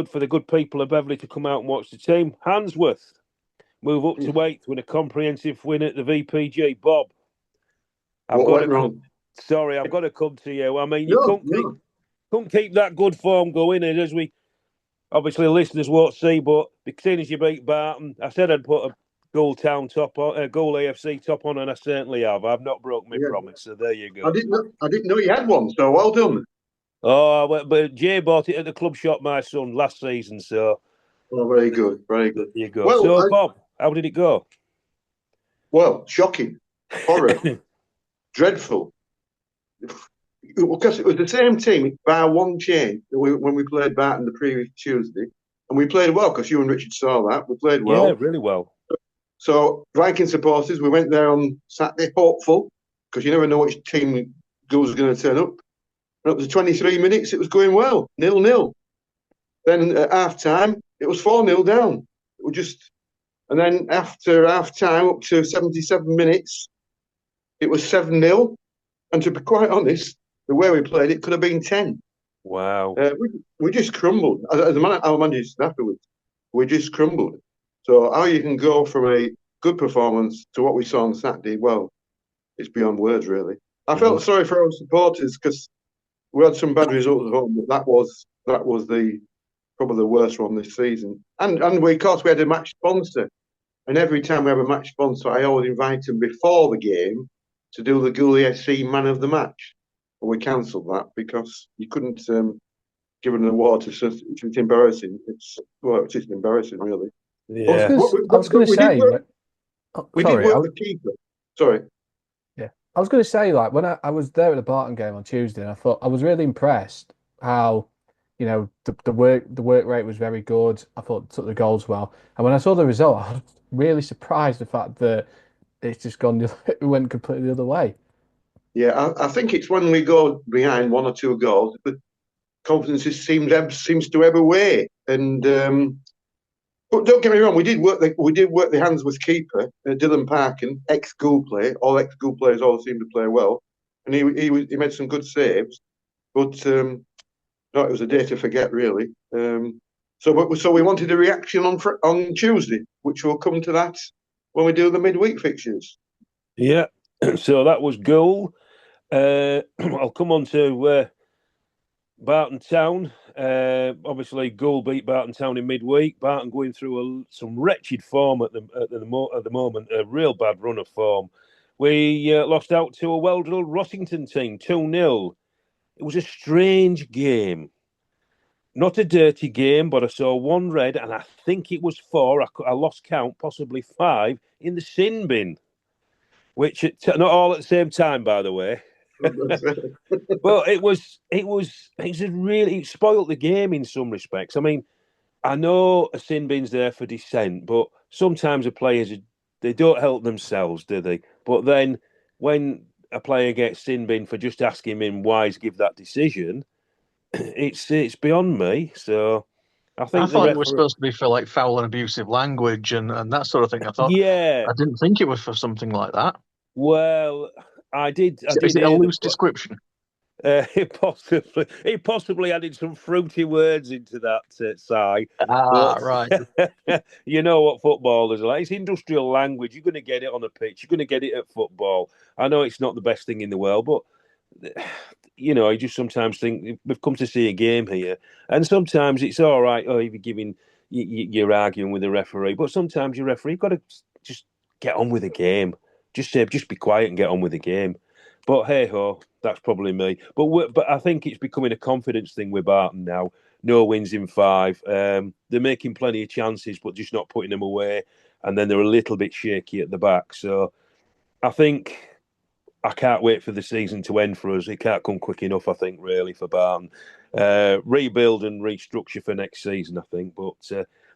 for the good people of Beverley to come out and watch the team. Handsworth move up to 8th with a comprehensive win at the VPG. Bob, I've got to come to you. I mean, you couldn't keep that good form going, and as we obviously listeners won't see, but seeing as you beat Barton, I said I'd put a Goal Town top on, Goal AFC top on, and I certainly have. I've not broke my promise, so there you go. I didn't know you had one, so well done. Oh, but Jay bought it at the club shop, my son, last season. So, very good, very good. There you go. Well, so, Bob, how did it go? Well, shocking, horror, dreadful. Because it was the same team, bar one change when we played Barton the previous Tuesday, and we played well because you and Richard saw that. We played well. Yeah, really well. So, Viking supporters, we went there on Saturday, hopeful, because you never know which team goes going to turn up. And up to 23 minutes, it was going well, 0-0. Then at half-time, it was 4-0 down. And then after half-time, up to 77 minutes, it was 7-0. And to be quite honest, the way we played, it could have been 10. Wow. We just crumbled. As our manager said afterwards, we just crumbled. So how you can go from a good performance to what we saw on Saturday, well, it's beyond words, really. I felt sorry for our supporters because we had some bad results at home, but that was probably the worst one this season. And we, of course, we had a match sponsor. And every time we have a match sponsor, I always invite them before the game to do the Gooley SC Man of the Match. But we cancelled that because you couldn't give an award to such. It's embarrassing. It's just embarrassing, really. Yeah. I was going to say... We did work the keeper. Sorry. Yeah. I was going to say, like, when I was there at the Barton game on Tuesday, and I thought I was really impressed how, you know, the work rate was very good. I thought took the goals well. And when I saw the result, I was really surprised the fact that it's just gone. It went completely the other way. Yeah, I think it's when we go behind one or two goals, but confidence seems to ebb away. And but don't get me wrong, we did work the hands with keeper Dylan Parkin, ex-school player. All ex-school players all seem to play well, and he made some good saves. But no, it was a day to forget, really. So we wanted a reaction on Tuesday, which we'll come to that when we do the midweek fixtures. Yeah, so that was goal. I'll come on to Barton Town. Obviously, Goal beat Barton Town in midweek. Barton going through some wretched form at the moment, a real bad run of form. We lost out to a well-drilled Rossington team, 2-0. It was a strange game. Not a dirty game, but I saw one red, and I think it was 4. I lost count, possibly 5, in the sin bin, which not all at the same time, by the way. Well, it spoiled the game in some respects. I mean, I know a sin bin's there for dissent, but sometimes the players they don't help themselves, do they? But then when a player gets sin bin for just asking him why he's give that decision, it's beyond me. So I think thought it was supposed to be for like foul and abusive language and that sort of thing. I thought, yeah, I didn't think it was for something like that. well, I did. Is it a loose description? He possibly added some fruity words into that side. Right. You know what footballers are like. It's industrial language. You're going to get it on a pitch. You're going to get it at football. I know it's not the best thing in the world, but you just sometimes think we've come to see a game here, and sometimes it's all right. Oh, if you're arguing with the referee, but sometimes your referee got to just get on with the game. Just be quiet and get on with the game. But hey ho, that's probably me. But I think it's becoming a confidence thing with Barton now. No wins in 5. They're making plenty of chances, but just not putting them away. And then they're a little bit shaky at the back. So I think I can't wait for the season to end for us. It can't come quick enough, I think, really, for Barton. Rebuild and restructure for next season, I think. But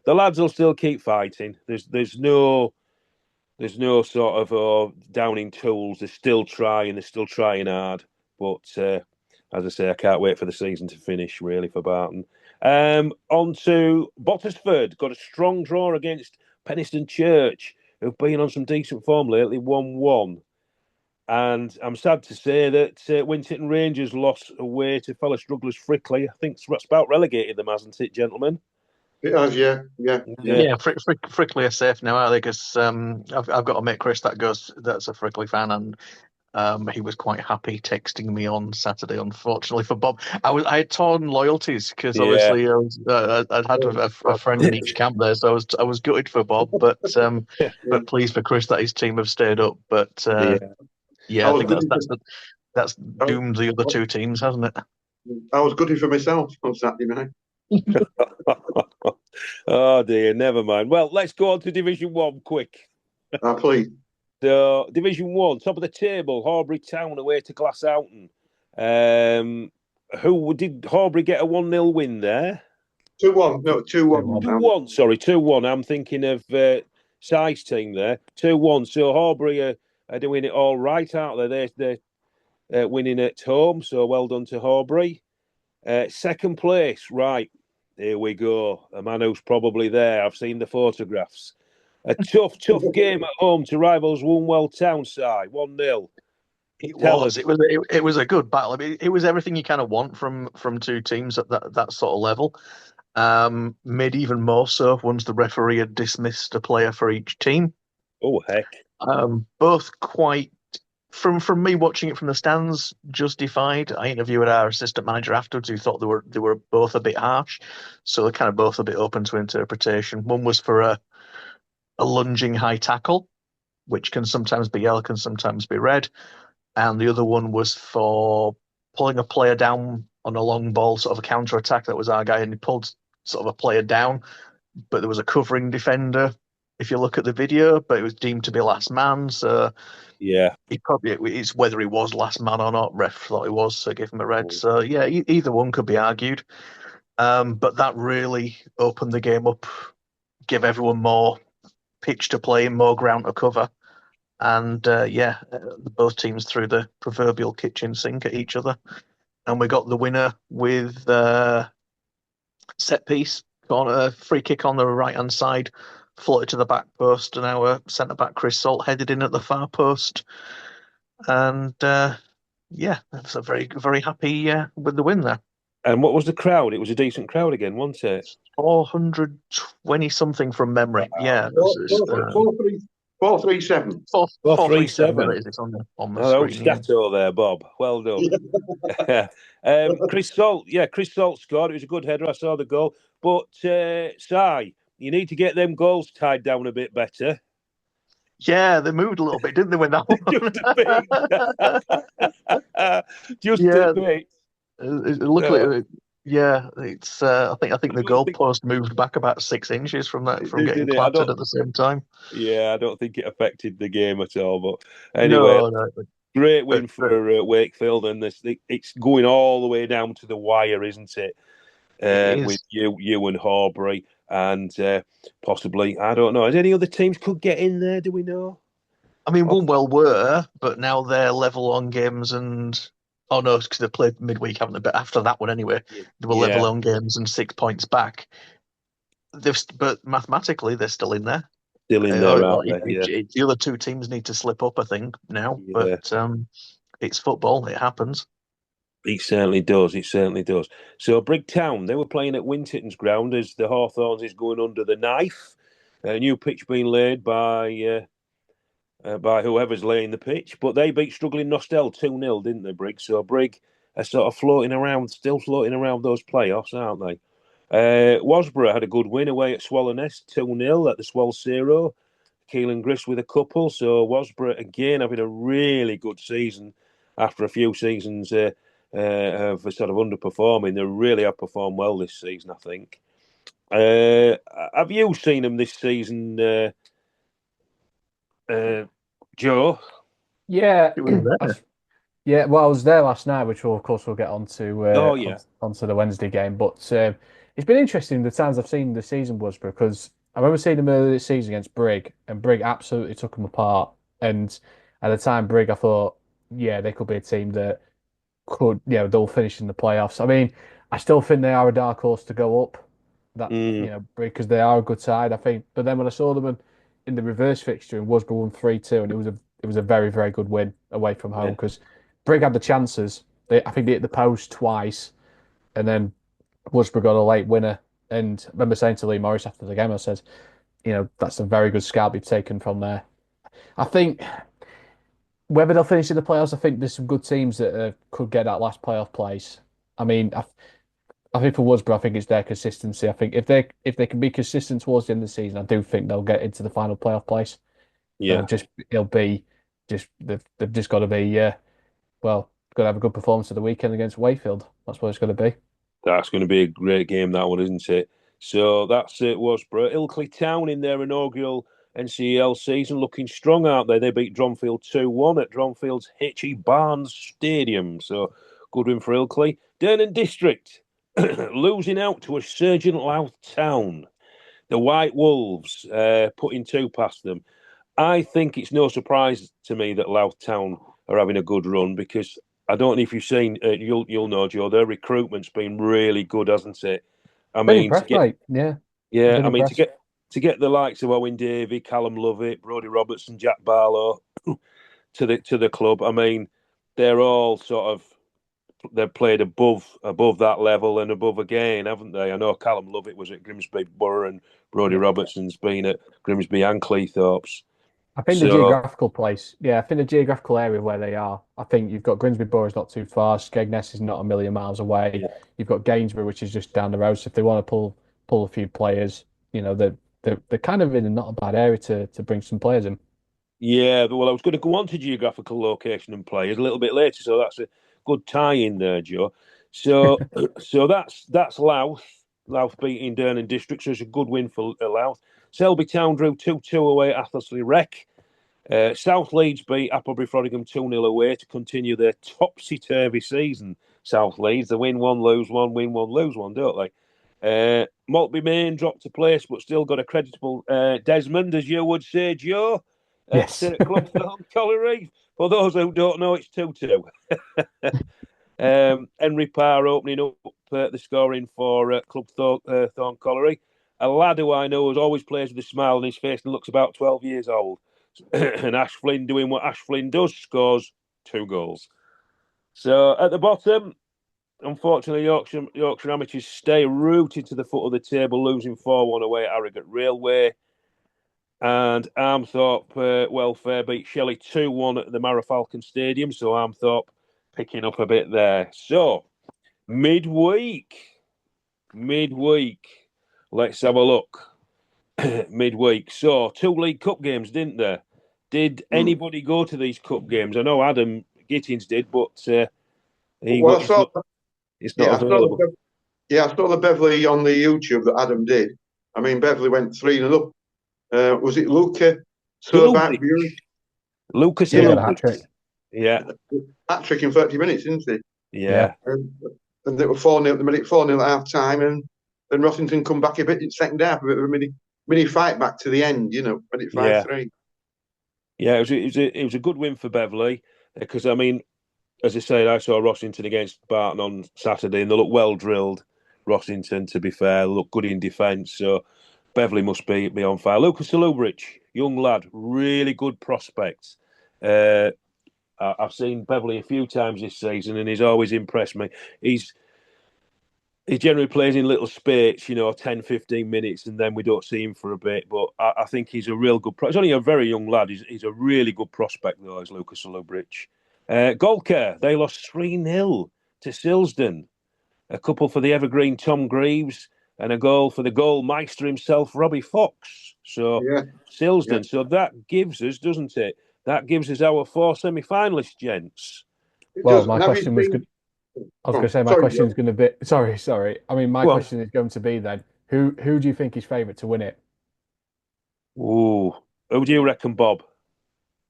the lads will still keep fighting. There's no sort of downing tools. They're still trying hard. But as I say, I can't wait for the season to finish, really, for Barton. On to Bottisford. Got a strong draw against Penistone Church, who've been on some decent form lately, 1-1. And I'm sad to say that Winton Rangers lost away to fellow strugglers Frickley. I think it's about relegated them, hasn't it, gentlemen? It has, yeah. Frickley are safe now, aren't they? Because I've got a mate, Chris, that's a Frickley fan, and he was quite happy texting me on Saturday. Unfortunately for Bob, I had torn loyalties because obviously I'd had a friend in each camp there, so I was gutted for Bob, but pleased for Chris that his team have stayed up. But I think that's doomed the other two teams, hasn't it? I was gutted for myself on Saturday night. Oh dear, never mind. Well, let's go on to Division 1 quick. Please. So, Division 1, top of the table, Horbury Town away to Glasshoughton. Who did Horbury get a 1-0 win there? 2-1. No, 2-1. 2-1, sorry, 2-1. I'm thinking of Si's team there. 2-1. So Horbury are doing it all right out there. They're winning at home, so well done to Horbury. Second place, right. Here we go. A man who's probably there. I've seen the photographs. A tough game at home to rivals Woolwell Town side, 1-0. It was a good battle. I mean, it was everything you kind of want from two teams at that sort of level. Made even more so once the referee had dismissed a player for each team. Oh heck! Both quite. From me watching it from the stands, justified. I interviewed our assistant manager afterwards, who thought they were both a bit harsh, so they're kind of both a bit open to interpretation. One was for a lunging high tackle, which can sometimes be yellow, can sometimes be red, and the other one was for pulling a player down on a long ball, sort of a counter attack. That was our guy, and he pulled sort of a player down, but there was a covering defender. If you look at the video, but it was deemed to be last man, so. Yeah, it's whether he was last man or not. Ref thought he was, so gave him a red. So yeah, either one could be argued. But that really opened the game up, give everyone more pitch to play, more ground to cover, And both teams threw the proverbial kitchen sink at each other. And we got the winner with set piece, corner, free kick on the right hand side, floated to the back post, and our centre back Chris Salt headed in at the far post. And that's a very, very happy with the win there. And what was the crowd? It was a decent crowd again, wasn't it? 420 something from memory. Yeah. 437. 437. It's on the Oh, screen. stato there, Bob. Well done. Chris Salt, Chris Salt scored. It was a good header. I saw the goal. But, Si, you need to get them goals tied down a bit better. Yeah, they moved a little bit, didn't they, with that one? Just a bit. It looked like, it's. I think the goalpost moved back about 6 inches from getting clattered at the same time. Yeah, I don't think it affected the game at all. But anyway, great win for Wakefield, and it's going all the way down to the wire, isn't it? With you and Horbury, and possibly, I don't know. Has any other teams could get in there? Do we know? I mean, Woolwell were, but now they're level on games and. Oh no, because they played midweek, haven't they? But after that one, anyway, they were level on games and 6 points back. But mathematically, they're still in there. Still in there, aren't they? The other two teams need to slip up, I think, now. Yeah. But it's football; it happens. It certainly does. It certainly does. So Brigtown, they were playing at Winterton's ground as the Hawthorns is going under the knife. A new pitch being laid by whoever's laying the pitch. But they beat struggling Nostell 2-0, didn't they, Brig? So Brig are sort of still floating around those playoffs, aren't they? Wasborough had a good win away at Swallownest, 2-0 at the Swell Zero. Keelan Grist with a couple. So Wasborough, again, having a really good season after a few seasons of sort of underperforming. They really have performed well this season, I think. Have you seen them this season, Joe? Yeah. Yeah, well, I was there last night, which of course we'll get onto onto the Wednesday game. But it's been interesting the times I've seen the season was because I remember seeing them earlier this season against Brig, and Brig absolutely took them apart. And at the time, Brig, I thought, they could be a team that could, they'll finish in the playoffs. I mean, I still think they are a dark horse to go up. Because they are a good side, I think. But then when I saw them in the reverse fixture and Wasborough won 3-2, and it was a very, very good win away from home because Brig had the chances. I think they hit the post twice, and then Wasborough got a late winner. And I remember saying to Lee Morris after the game, I said, that's a very good scalp you've taken from there. I think whether they'll finish in the playoffs, I think there's some good teams that could get that last playoff place. I mean, I think for Wasborough, I think it's their consistency. I think if they can be consistent towards the end of the season, I do think they'll get into the final playoff place. Yeah, they've just got to be got to have a good performance at the weekend against Wakefield. That's what it's going to be. That's going to be a great game, that one, isn't it? So that's it, Wasborough. Ilkley Town in their inaugural NCEL season looking strong, aren't they? They beat Dronfield 2-1 at Dronfield's Hitchy Barnes Stadium. So good win for Ilkley. Durnan District losing out to a surging Louth Town. The White Wolves putting 2 past them. I think it's no surprise to me that Louth Town are having a good run because I don't know if you've seen, you'll know, Joe, their recruitment's been really good, hasn't it? I mean, mate. Yeah. I mean, to get the likes of Owen Davey, Callum Lovett, Brodie Robertson, Jack Barlow to the club. I mean, they're all they've played above that level and above again, haven't they? I know Callum Lovett was at Grimsby Borough and Brodie Robertson's been at Grimsby and Cleethorpes. I think the geographical place, I think the geographical area where they are, I think you've got Grimsby Borough is not too far, Skegness is not a million miles away. Yeah. You've got Gainsborough, which is just down the road. So if they want to pull a few players, they're kind of in a not a bad area to bring some players in. Yeah, well, I was going to go on to geographical location and players a little bit later, so that's a good tie in there, Joe. So that's Louth. Louth beating Durnan District, so it's a good win for Louth. Selby Town drew 2-2 away at Athersley Rec. South Leeds beat Appleby Frodingham 2-0 away to continue their topsy-turvy season. South Leeds, they win 1, lose 1, win 1, lose 1, don't they? Maltby Main dropped a place, but still got a creditable Desmond, as you would say, Joe. Yes. at Clubthorne Colliery. For those who don't know, it's 2-2. Henry Parr opening up the scoring for Clubthorne Colliery. A lad who I know has always plays with a smile on his face and looks about 12 years old. And Ash Flynn doing what Ash Flynn does, scores 2 goals. So at the bottom, unfortunately, Yorkshire Amateurs stay rooted to the foot of the table, losing 4-1 away at Harrogate Railway. And Armthorpe Welfare beat Shelley 2-1 at the Marafalcon Stadium. So Armthorpe picking up a bit there. So midweek, let's have a look. Midweek. So 2 League Cup games, didn't there? Did anybody go to these cup games? I know Adam Gittins did, but it's not available. I saw the Beverley on the YouTube that Adam did. I mean, Beverley went 3-0 up. Was it Luca? Lucas hat-trick. Yeah. Hat-trick in 30 minutes, didn't he? Yeah. And they were 4-0 at 4-0 at half time, and then Rossington come back a bit in second half, a bit of a mini fight back to the end, made it 5-3. Yeah, it was a good win for Beverley because, I mean, as I said, I saw Rossington against Barton on Saturday and they look well drilled. Rossington, to be fair, look good in defence. So Beverley must be on fire. Lucas Salubrich, young lad, really good prospect. I've seen Beverley a few times this season and he's always impressed me. He generally plays in little spurts, 10, 15 minutes, and then we don't see him for a bit. But I think he's a real good he's only a very young lad. He's a really good prospect, though, is Lucas Salubrich. Goalcare, they lost 3-0 to Silsden. A couple for the Evergreen Tom Greaves and a goal for the goalmeister himself, Robbie Fox. So Silsden. Yeah. So that gives us, doesn't it? That gives us our 4 semi-finalists, gents. Well, my question was good. I was going to say my question is going to be sorry. I mean, my question is going to be then who do you think is favourite to win it? Ooh, who do you reckon, Bob?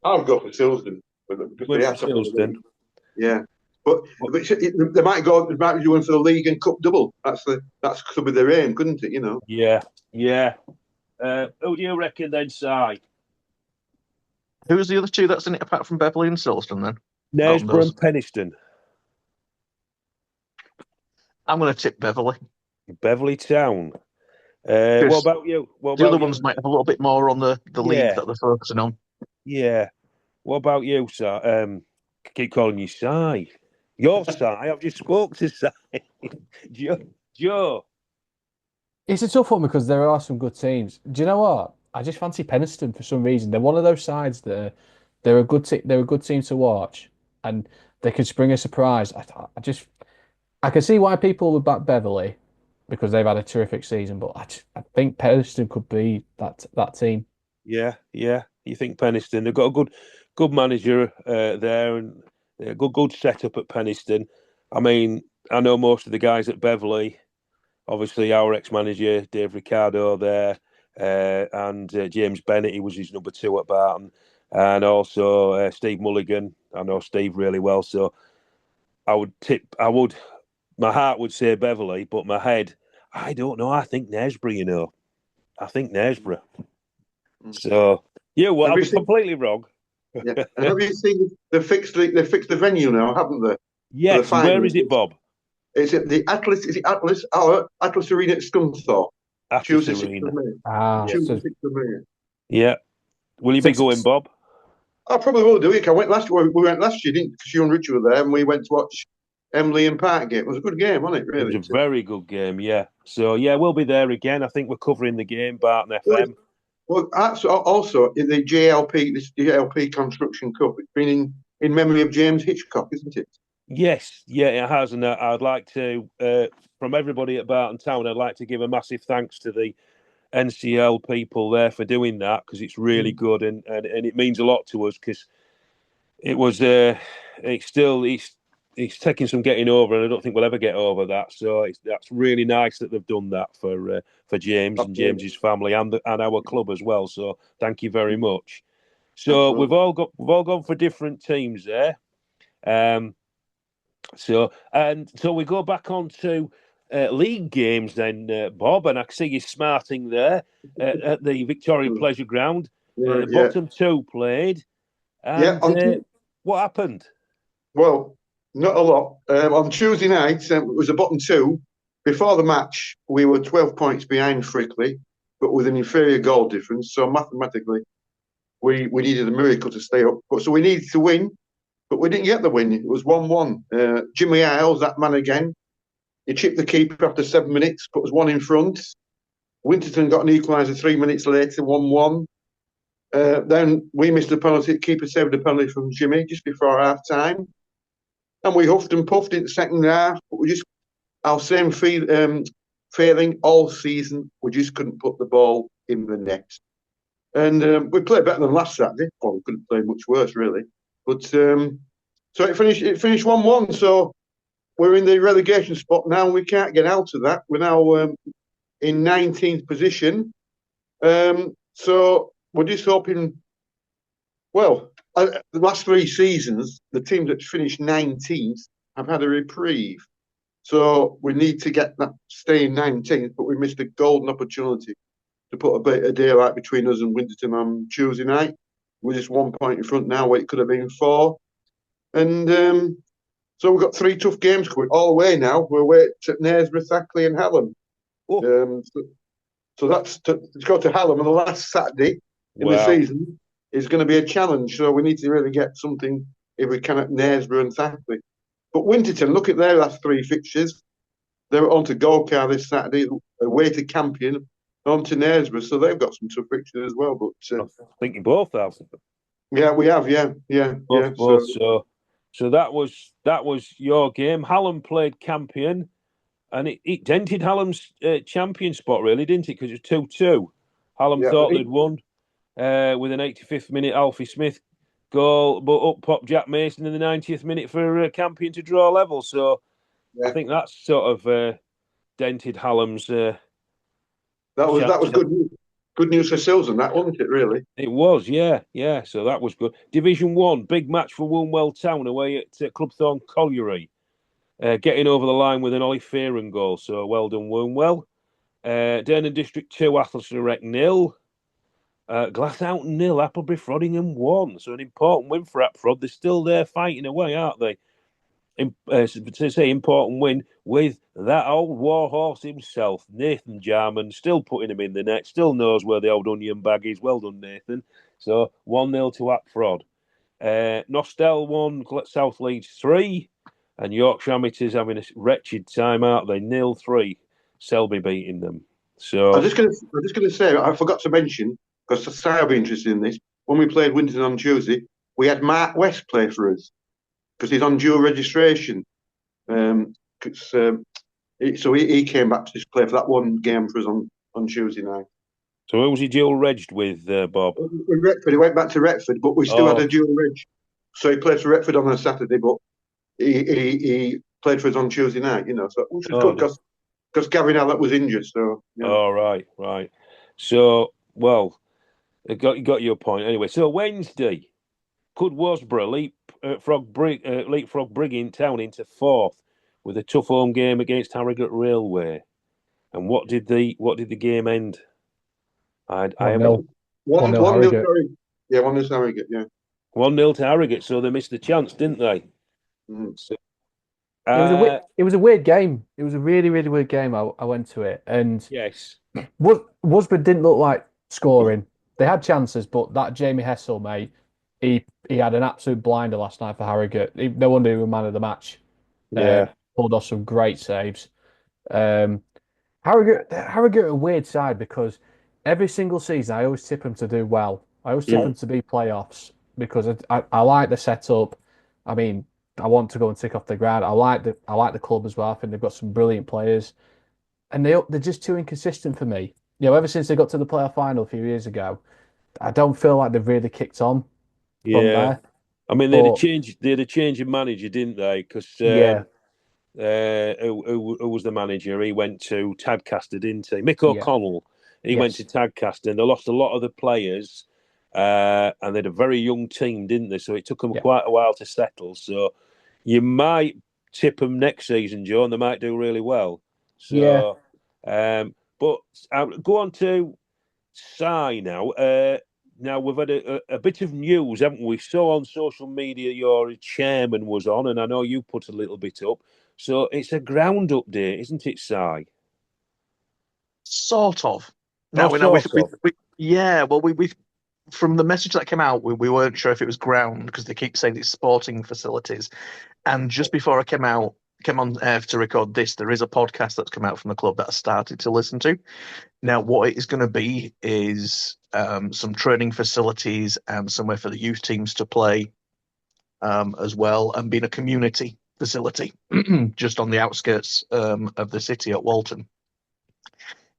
I'll go for Silsden. Silsden. Yeah, but they might be doing for the league and cup double. That could be their aim, couldn't it? Yeah. Who do you reckon then, Si? Who's the other two that's in it apart from Beverley and Silsden then? Knaresborough and Penistone. I'm going to tip Beverley. Beverley Town. What about you? The other ones might have a little bit more on the league that they're focusing on. Yeah. What about you, Si? I keep calling you Si. You're Si. I've just spoke to Si. Joe. It's a tough one because there are some good teams. Do you know what? I just fancy Penistone for some reason. They're one of those sides that they're a good team to watch, and they could spring a surprise. I can see why people would back Beverley because they've had a terrific season, but I think Penistone could be that team. Yeah. You think Penistone? They've got a good manager there and a good setup at Penistone. I mean, I know most of the guys at Beverley. Obviously, our ex-manager Dave Ricardo there, and James Bennett. He was his number 2 at Barton, and also Steve Mulligan. I know Steve really well, so my heart would say Beverley, but my head, I don't know. I think Knaresborough, I think Knaresborough. So, I was completely wrong. Yeah. And have you seen they fixed the venue now, haven't they? Yes. Where is it, Bob? It's at the Atlas. Is it Atlas? Atlas Arena at Scunthorpe. Atlas Arena. Tuesday, 6th of May. Yeah. Will you be going, Bob? I probably will do it. I went last year. We went last year, didn't? Because you and Richard were there, and we went to watch Emily and Park game. It was a good game, wasn't it? Really, it was a very good game. Yeah. So we'll be there again. I think we're covering the game, Barton FM. Well, also in the JLP Construction Cup, it's been in memory of James Hitchcock, isn't it? Yes, it has, and I'd like to, from everybody at Barton Town, I'd like to give a massive thanks to the NCEL people there for doing that because it's really good and it means a lot to us because it was it's taking some getting over and I don't think we'll ever get over that. So that's really nice that they've done that for James and James's family and our club as well. So thank you very much. So we've all gone for different teams there. So we go back on to league games then, Bob, and I see you smarting there at the Victoria Pleasure Ground. Yeah, The bottom two played. And what happened? Well, not a lot. On Tuesday night, it was a bottom two. Before the match, we were 12 points behind Frickley, but with an inferior goal difference. So mathematically, we needed a miracle to stay up. So we needed to win, but we didn't get the win. It was 1-1. Jimmy Isles, that man again, he chipped the keeper after 7 minutes, put us one in front. Winterton got an equaliser 3 minutes later, 1-1. Then we missed a penalty. Keeper saved a penalty from Jimmy just before half time. And we huffed and puffed in the second half, but we just, our same failing all season, we just couldn't put the ball in the net. And we played better than last Saturday. Well, we couldn't play much worse, really. But so it finished 1-1. So we're in the relegation spot now, and we can't get out of that. We're now in 19th position. So we're just hoping. Well, the last 3 seasons, the teams that finished 19th have had a reprieve. So we need to get that, stay in 19th, but we missed a golden opportunity to put a bit of daylight between us and Winterton on Tuesday night. We're just 1 point in front now, where it could have been 4. And so we've got 3 tough games coming all the way now. We're away at Knaresborough, Thackley and Hallam. So that's to go to Hallam on the last Saturday in the season is going to be a challenge. So we need to really get something if we can at Knaresborough and Thackley. But Winterton, look at their last 3 fixtures. They're on to Golcar this Saturday, away to Campion, on to Knaresborough. So they've got some tough fixtures as well. But I think you both have. Yeah, we have. Yeah. Both. So that was your game. Hallam played Campion, and it dented Hallam's champion spot, really, didn't it? Because it was 2-2. Hallam thought they'd won with an 85th minute Alfie Smith goal, but up popped Jack Mason in the 90th minute for Campion to draw level. So I think that's sort of dented Hallam's. That was good news. Good news for Silson, that wasn't it? Really, it was. Yeah. So that was good. Division 1, big match for Woolwell Town away at Clubthorne Colliery, getting over the line with an Ollie Fearon goal. So well done, Woolwell. Dernan District 2, Athleston Rec 0. Glasshoughton 0, Appleby Frodingham 1. So an important win for Apfrod. They're still there fighting away, aren't they? To say important win with that old warhorse himself, Nathan Jarman, still putting him in the net, still knows where the old onion bag is. Well done, Nathan. So 1-0 to Apfrod. Nostell 1, South Leeds 3, and Yorkshire Amateurs having a wretched time, aren't they? 0-3, Selby beating them. So I'm just going to say, I forgot to mention, because I'll be interested in this. When we played Winton on Tuesday, we had Mark West play for us because he's on dual registration. So he came back to just play for that one game for us on Tuesday night. So who was he dual regged with, Bob? With Retford. He went back to Retford, but we still had a dual reg. So he played for Retford on a Saturday, but he played for us on Tuesday night. So which was good because Gavin Allett was injured. So right. So you got your point anyway. So Wednesday, could Wasborough leapfrog Brigging Town into 4th with a tough home game against Harrogate Railway? And what did the game end? 1-0. 1-0 Harrogate. Yeah, 1-0 Harrogate. Yeah, 1-0 to Harrogate. So they missed the chance, didn't they? So, it was a weird game. It was a really, really weird game. I went to it, and yes, Wasborough didn't look like scoring. They had chances, but that Jamie Hessel, mate, he had an absolute blinder last night for Harrogate. No wonder he was man of the match. Pulled off some great saves. Harrogate are a weird side because every single season I always tip them to do well. I always tip them to be playoffs because I like the setup. I mean, I want to go and tick off the ground. I like the club as well. I think they've got some brilliant players, and they're just too inconsistent for me. Ever since they got to the playoff final a few years ago, I don't feel like they've really kicked on from there. I mean, they had a change of manager, didn't they? Because who was the manager? He went to Tadcaster, didn't he? Mick O'Connell. He went to Tadcaster, and they lost a lot of the players, and they had a very young team, didn't they? So it took them quite a while to settle. So you might tip them next season, Joe, and they might do really well. So, but I'll go on to Si now. now we've had a bit of news, haven't we? Saw on social media your chairman was on, and I know you put a little bit up. So it's a ground update, isn't it, Si? Sort of. Oh, sort of. Yeah, well, we from the message that came out, we weren't sure if it was ground because they keep saying it's sporting facilities. And just before I came on air to record this, there is a podcast that's come out from the club that I started to listen to. Now, what it is going to be is some training facilities and somewhere for the youth teams to play as well, and being a community facility just on the outskirts of the city at Walton.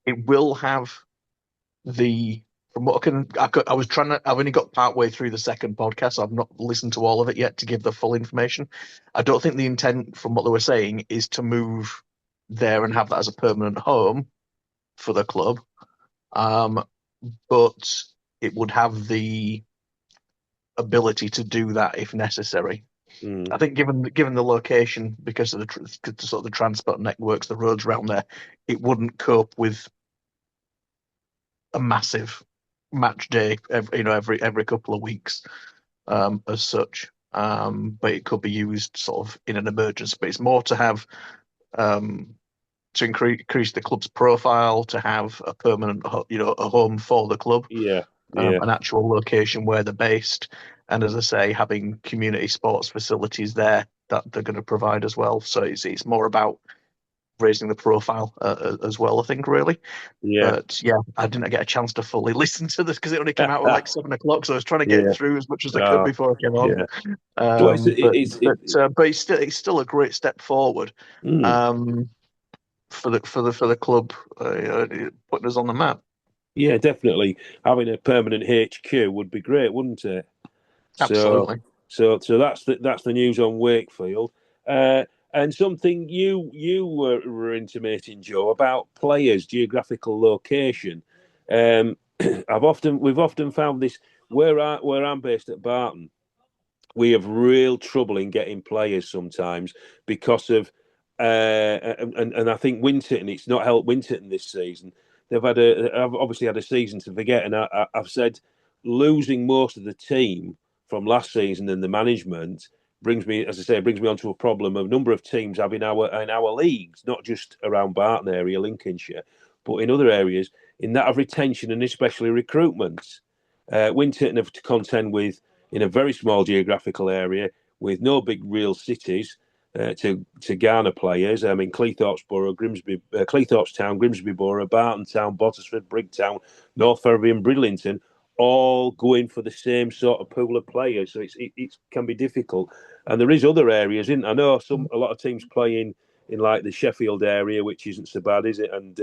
It will have from what I've only got part way through the second podcast. So I've not listened to all of it yet to give the full information. I don't think the intent from what they were saying is to move there and have that as a permanent home for the club. But it would have the ability to do that if necessary. I think given the location, because of the sort of the transport networks, the roads around there, it wouldn't cope with a massive match day every couple of weeks as such. But it could be used sort of in an emergency. But it's more to have to increase the club's profile, to have a permanent a home for the club. An actual location where they're based, and as I say, having community sports facilities there that they're going to provide as well. So it's more about raising the profile as well, I think, really. But yeah, I didn't get a chance to fully listen to this because it only came out at like 7 o'clock, so I was trying to get through as much as I could before I came on. But it's still a great step forward for the club, putting us on the map. Yeah, definitely. Having a permanent HQ would be great, wouldn't it? Absolutely. So that's the news on Wakefield. And something you were intimating, Joe, about players' geographical location. We've often found this where I'm based at Barton. We have real trouble in getting players sometimes because of and I think Winterton. It's not helped Winterton this season. I've obviously had a season to forget, and I've said losing most of the team from last season and the management brings me onto a problem of a number of teams having our leagues, not just around Barton area, Lincolnshire, but in other areas, in that of retention and especially recruitment. Winterton have to contend with, in a very small geographical area, with no big real cities, to garner players. I mean, Cleethorpesborough, Cleethorpstown, Grimsby Borough, Barton Town, Bottisford, Brigtown, North Ferriby and Bridlington, all going for the same sort of pool of players. So it can be difficult. And there is other areas, I know a lot of teams play in like the Sheffield area, which isn't so bad, is it? And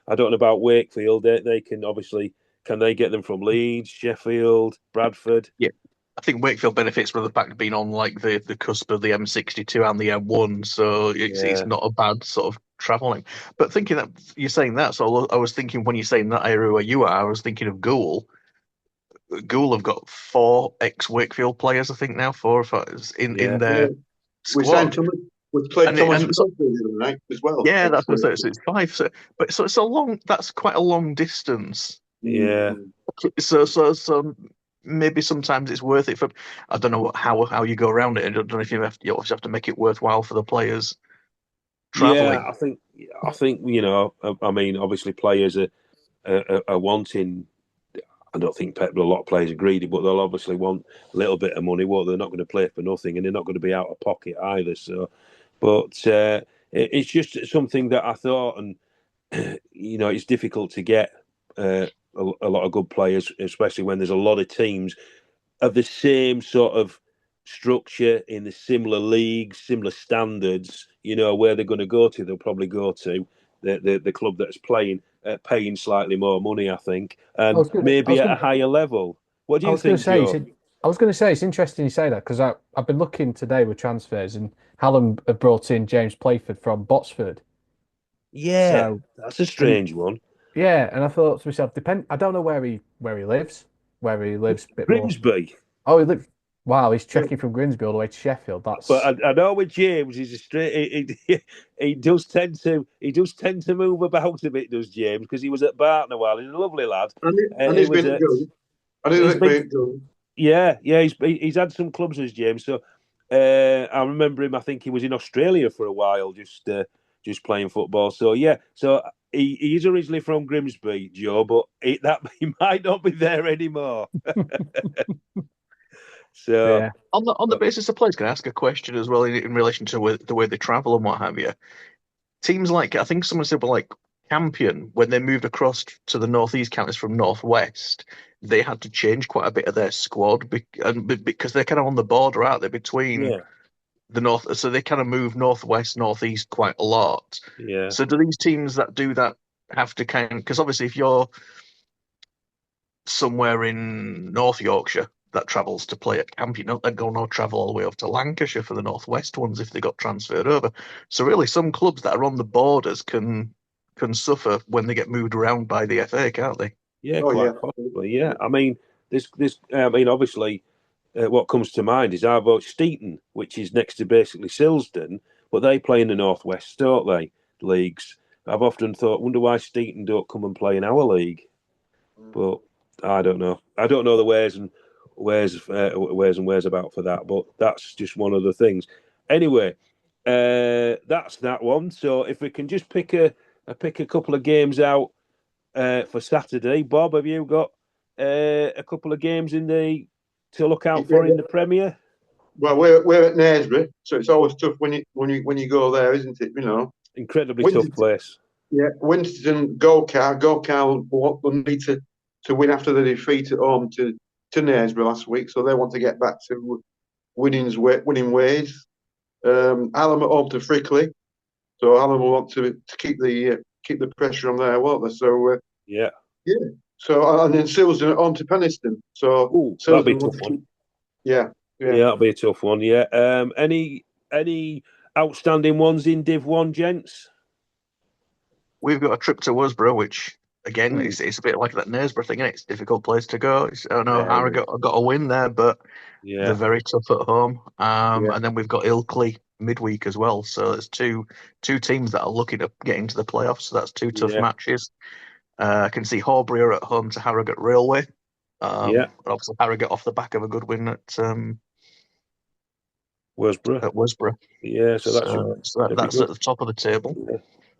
I don't know about Wakefield. They can obviously, can they get them from Leeds, Sheffield, Bradford? Yeah. I think Wakefield benefits from the fact of being on like the cusp of the M62 and the M1, so it's not a bad sort of travelling. But thinking that you're saying that, so I was thinking when you're saying that area where you are, I was thinking of Goole. Goole have got 4 ex-Wakefield players, I think now, 4 or 5 in their squad. We signed Thomas. We played Thomas the night as well. Yeah, that's what I said. So it's 5. So it's a long. That's quite a long distance. Yeah. So maybe sometimes it's worth it for. I don't know how you go around it. I don't know if you obviously have to make it worthwhile for the players traveling. Yeah, I think I mean, obviously players are wanting. I don't think a lot of players are greedy, but they'll obviously want a little bit of money. Well, they're not going to play for nothing, and they're not going to be out of pocket either. So, but it's just something that I thought, and it's difficult to get a lot of good players, especially when there's a lot of teams of the same sort of structure in the similar leagues, similar standards. Where they're going to go to, they'll probably go to the club that's paying slightly more money, I think, and maybe at a higher level. What do you think, Joe? I was going to say, it's interesting you say that, because I've been looking today with transfers, and Hallam have brought in James Playford from Botsford. Yeah, so, that's a strange one. Yeah, and I thought to myself, I don't know where he lives. A bit Grimsby. More. Oh, he lives. Wow, he's trekking from Grimsby all the way to Sheffield. But I know with James, he's a straight. He does tend to move about a bit, does James? Because he was at Barton a while. He's a lovely lad. And he's been at Goole. I didn't expect it. Yeah, he's had some clubs as James. So I remember him. I think he was in Australia for a while, just playing football. So yeah, so he is originally from Grimsby, Joe, but he might not be there anymore. So Yeah. On the basis of players, can I ask a question as well in relation to the way they travel and what have you? Teams like, I think someone said, like Campion, when they moved across to the northeast counties from northwest, they had to change quite a bit of their squad because they're kind of on the border, aren't they, between the north? So they kind of move northwest, northeast quite a lot. Yeah. So do these teams that do that have to because obviously if you're somewhere in North Yorkshire that travels to play at Camp, they'd go no travel all the way over to Lancashire for the Northwest ones if they got transferred over. So really, some clubs that are on the borders can suffer when they get moved around by the FA, can't they? Yeah, possibly. Yeah, I mean, obviously, what comes to mind is our vote Steeton, which is next to basically Silsden, but they play in the Northwest, don't they? Leagues. I've often thought, wonder why Steeton don't come and play in our league, but I don't know. I don't know the wheres and wheres about for that, but that's just one of the things. Anyway, that's that one. So if we can just pick a couple of games out for Saturday, Bob, have you got a couple of games to look out for in the Premier? Well, we're at Knaresborough, so it's always tough when you go there, isn't it? Incredibly tough place. Yeah, Winston Golcar will need to win after the defeat at home to Knaresborough last week, so they want to get back to winning ways. Hallam at home to Frickley, so Hallam will want to keep the pressure on there, won't they? So yeah. So and then Silsden at home to Penistone. So that'll be a tough one. Yeah, that'll be a tough one. Yeah. Any outstanding ones in Div 1, gents? We've got a trip to Worsborough, which again it's a bit like that Knaresborough thing. It's a difficult place to go. I don't know. Harrogate got a win there, but they're very tough at home. And then we've got Ilkley midweek as well. So there's two teams that are looking at getting to the playoffs. So that's two tough matches. I can see Horbury are at home to Harrogate Railway. Obviously Harrogate off the back of a good win at Worsborough. Yeah, so that's at the top of the table. Yeah.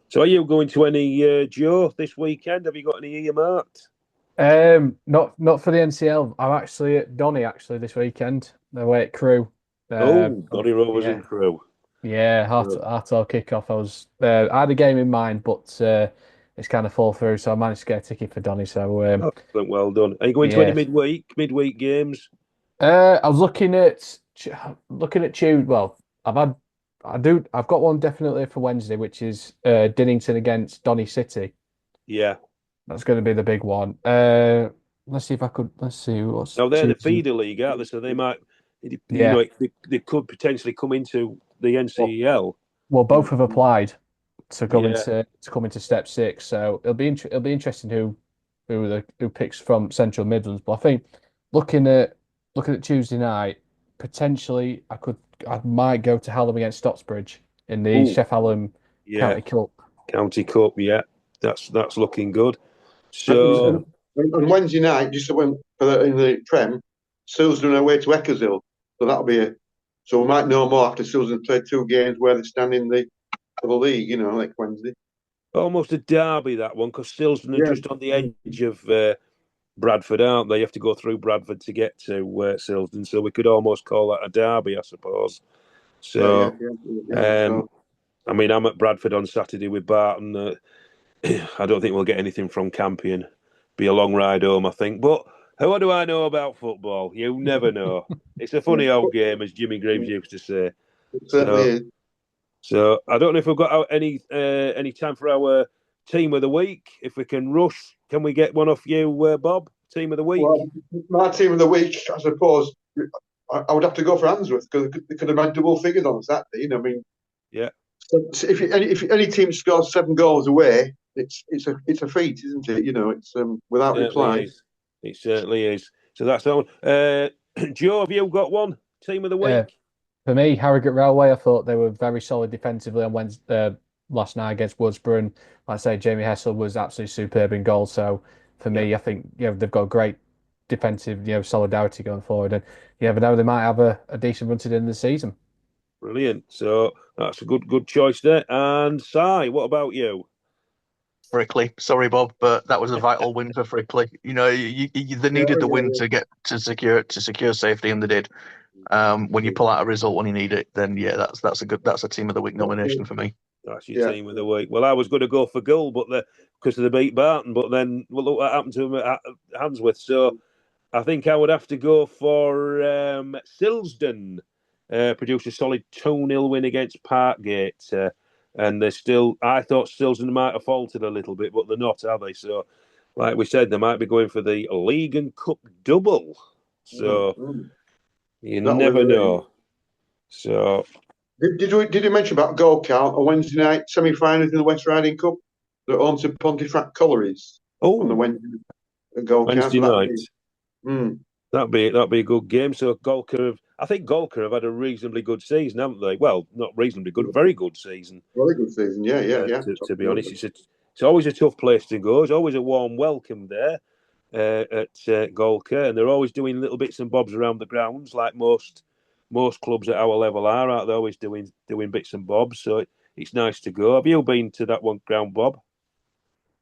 So are you going to any Joe this weekend? Have you got any earmarked? Not for the NCL. I'm actually at Donny this weekend. Away at Crewe. Donny Rovers in Crewe. Yeah, half-hour kickoff. I had a game in mind, but it's kind of fall through, so I managed to get a ticket for Donny. So well done. Are you going to any midweek games? I was looking at Tuesday. Well, I've got one definitely for Wednesday, which is Dinnington against Donny City. Yeah, that's going to be the big one. Let's see what's. No, they're the feeder league, aren't they? So they might, they could potentially come into the NCEL. Well, both have applied to come into step 6, so it'll be interesting who picks from Central Midlands. But I think looking at Tuesday night, potentially I might go to Hallam against Stocksbridge in the Chef Hallam County Cup. County Cup, yeah, that's looking good. So on Wednesday night, just in the Prem, Silsden away to Eckershill, so that'll be so we might know more after Silsden played 2 games where they stand in the league, like Wednesday. Almost a derby, that one, because Silsden are just on the edge of Bradford, aren't they? You have to go through Bradford to get to Silsden, so we could almost call that a derby, I suppose. So, I mean, I'm at Bradford on Saturday with Barton. I don't think we'll get anything from Campion. Be a long ride home, I think. But what do I know about football? You never know. It's a funny old game, as Jimmy Greaves used to say. It certainly is. So I don't know if we've got any time for our team of the week. If we can rush, can we get one off you, Bob? Team of the week. Well, my team of the week, I suppose, I would have to go for Handsworth because they could have made double figures on Saturday. I mean, yeah. So if any team scores 7 goals away, it's a feat, isn't it? It's without reply. It certainly is. So that's that one. Joe, have you got one? Team of the week? For me, Harrogate Railway, I thought they were very solid defensively on Wednesday, last night against Worsborough. And like I say, Jamie Hessel was absolutely superb in goal. So for me, I think they've got a great defensive, solidarity going forward. And you never know, they might have a decent run to the end of the season. Brilliant. So that's a good choice there. And Si, what about you? Frickley, sorry, Bob, but that was a vital win for Frickley. They needed the win to get to secure safety, and they did. When you pull out a result when you need it, then that's a team of the week nomination for me. That's your team of the week. Well, I was going to go for Gull, but because of the beat Barton, but then look what happened to him at Handsworth. So I think I would have to go for Silsden. Produced a solid 2-0 win against Parkgate. And they're still, I thought Silsden might have faltered a little bit, but they're not, are they? So, like we said, they might be going for the League and Cup double. So, you never know. So, did you mention about Gold Count on Wednesday night semi-finals in the West Riding Cup? They're on to Pontefract Collieries on the Wednesday night. That'd be a good game. So I think Golker have had a reasonably good season, haven't they? Well, not reasonably good, very good season. Very good season, yeah. To be honest, it's always a tough place to go. It's always a warm welcome there at Golker, and they're always doing little bits and bobs around the grounds, like most clubs at our level are. Aren't they? Always doing bits and bobs. So it's nice to go. Have you been to that one ground, Bob?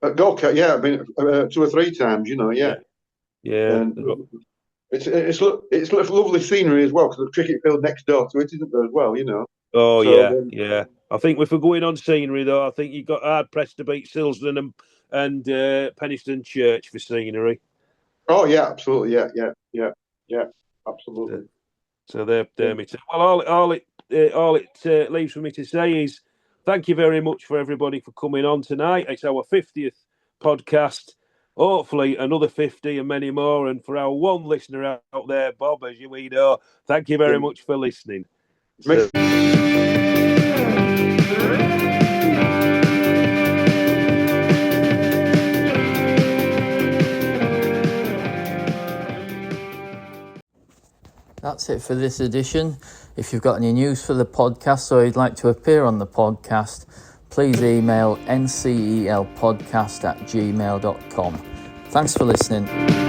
At Golker, yeah, I've been 2 or 3 times. Yeah. And it's lovely scenery as well, because the cricket field next door to it, isn't there, as well? Oh, so, yeah. I think if we're going on scenery, though, I think you've got hard pressed to beat Silsden and Penistone Church for scenery. Oh yeah, absolutely, yeah, absolutely. So they're me too. Well, all it leaves for me to say is thank you very much for everybody for coming on tonight. It's our 50th podcast. Hopefully another 50 and many more. And for our one listener out there, Bob, as you know, thank you very much for listening. That's it for this edition. If you've got any news for the podcast or you'd like to appear on the podcast, please email ncelpodcast@gmail.com. Thanks for listening.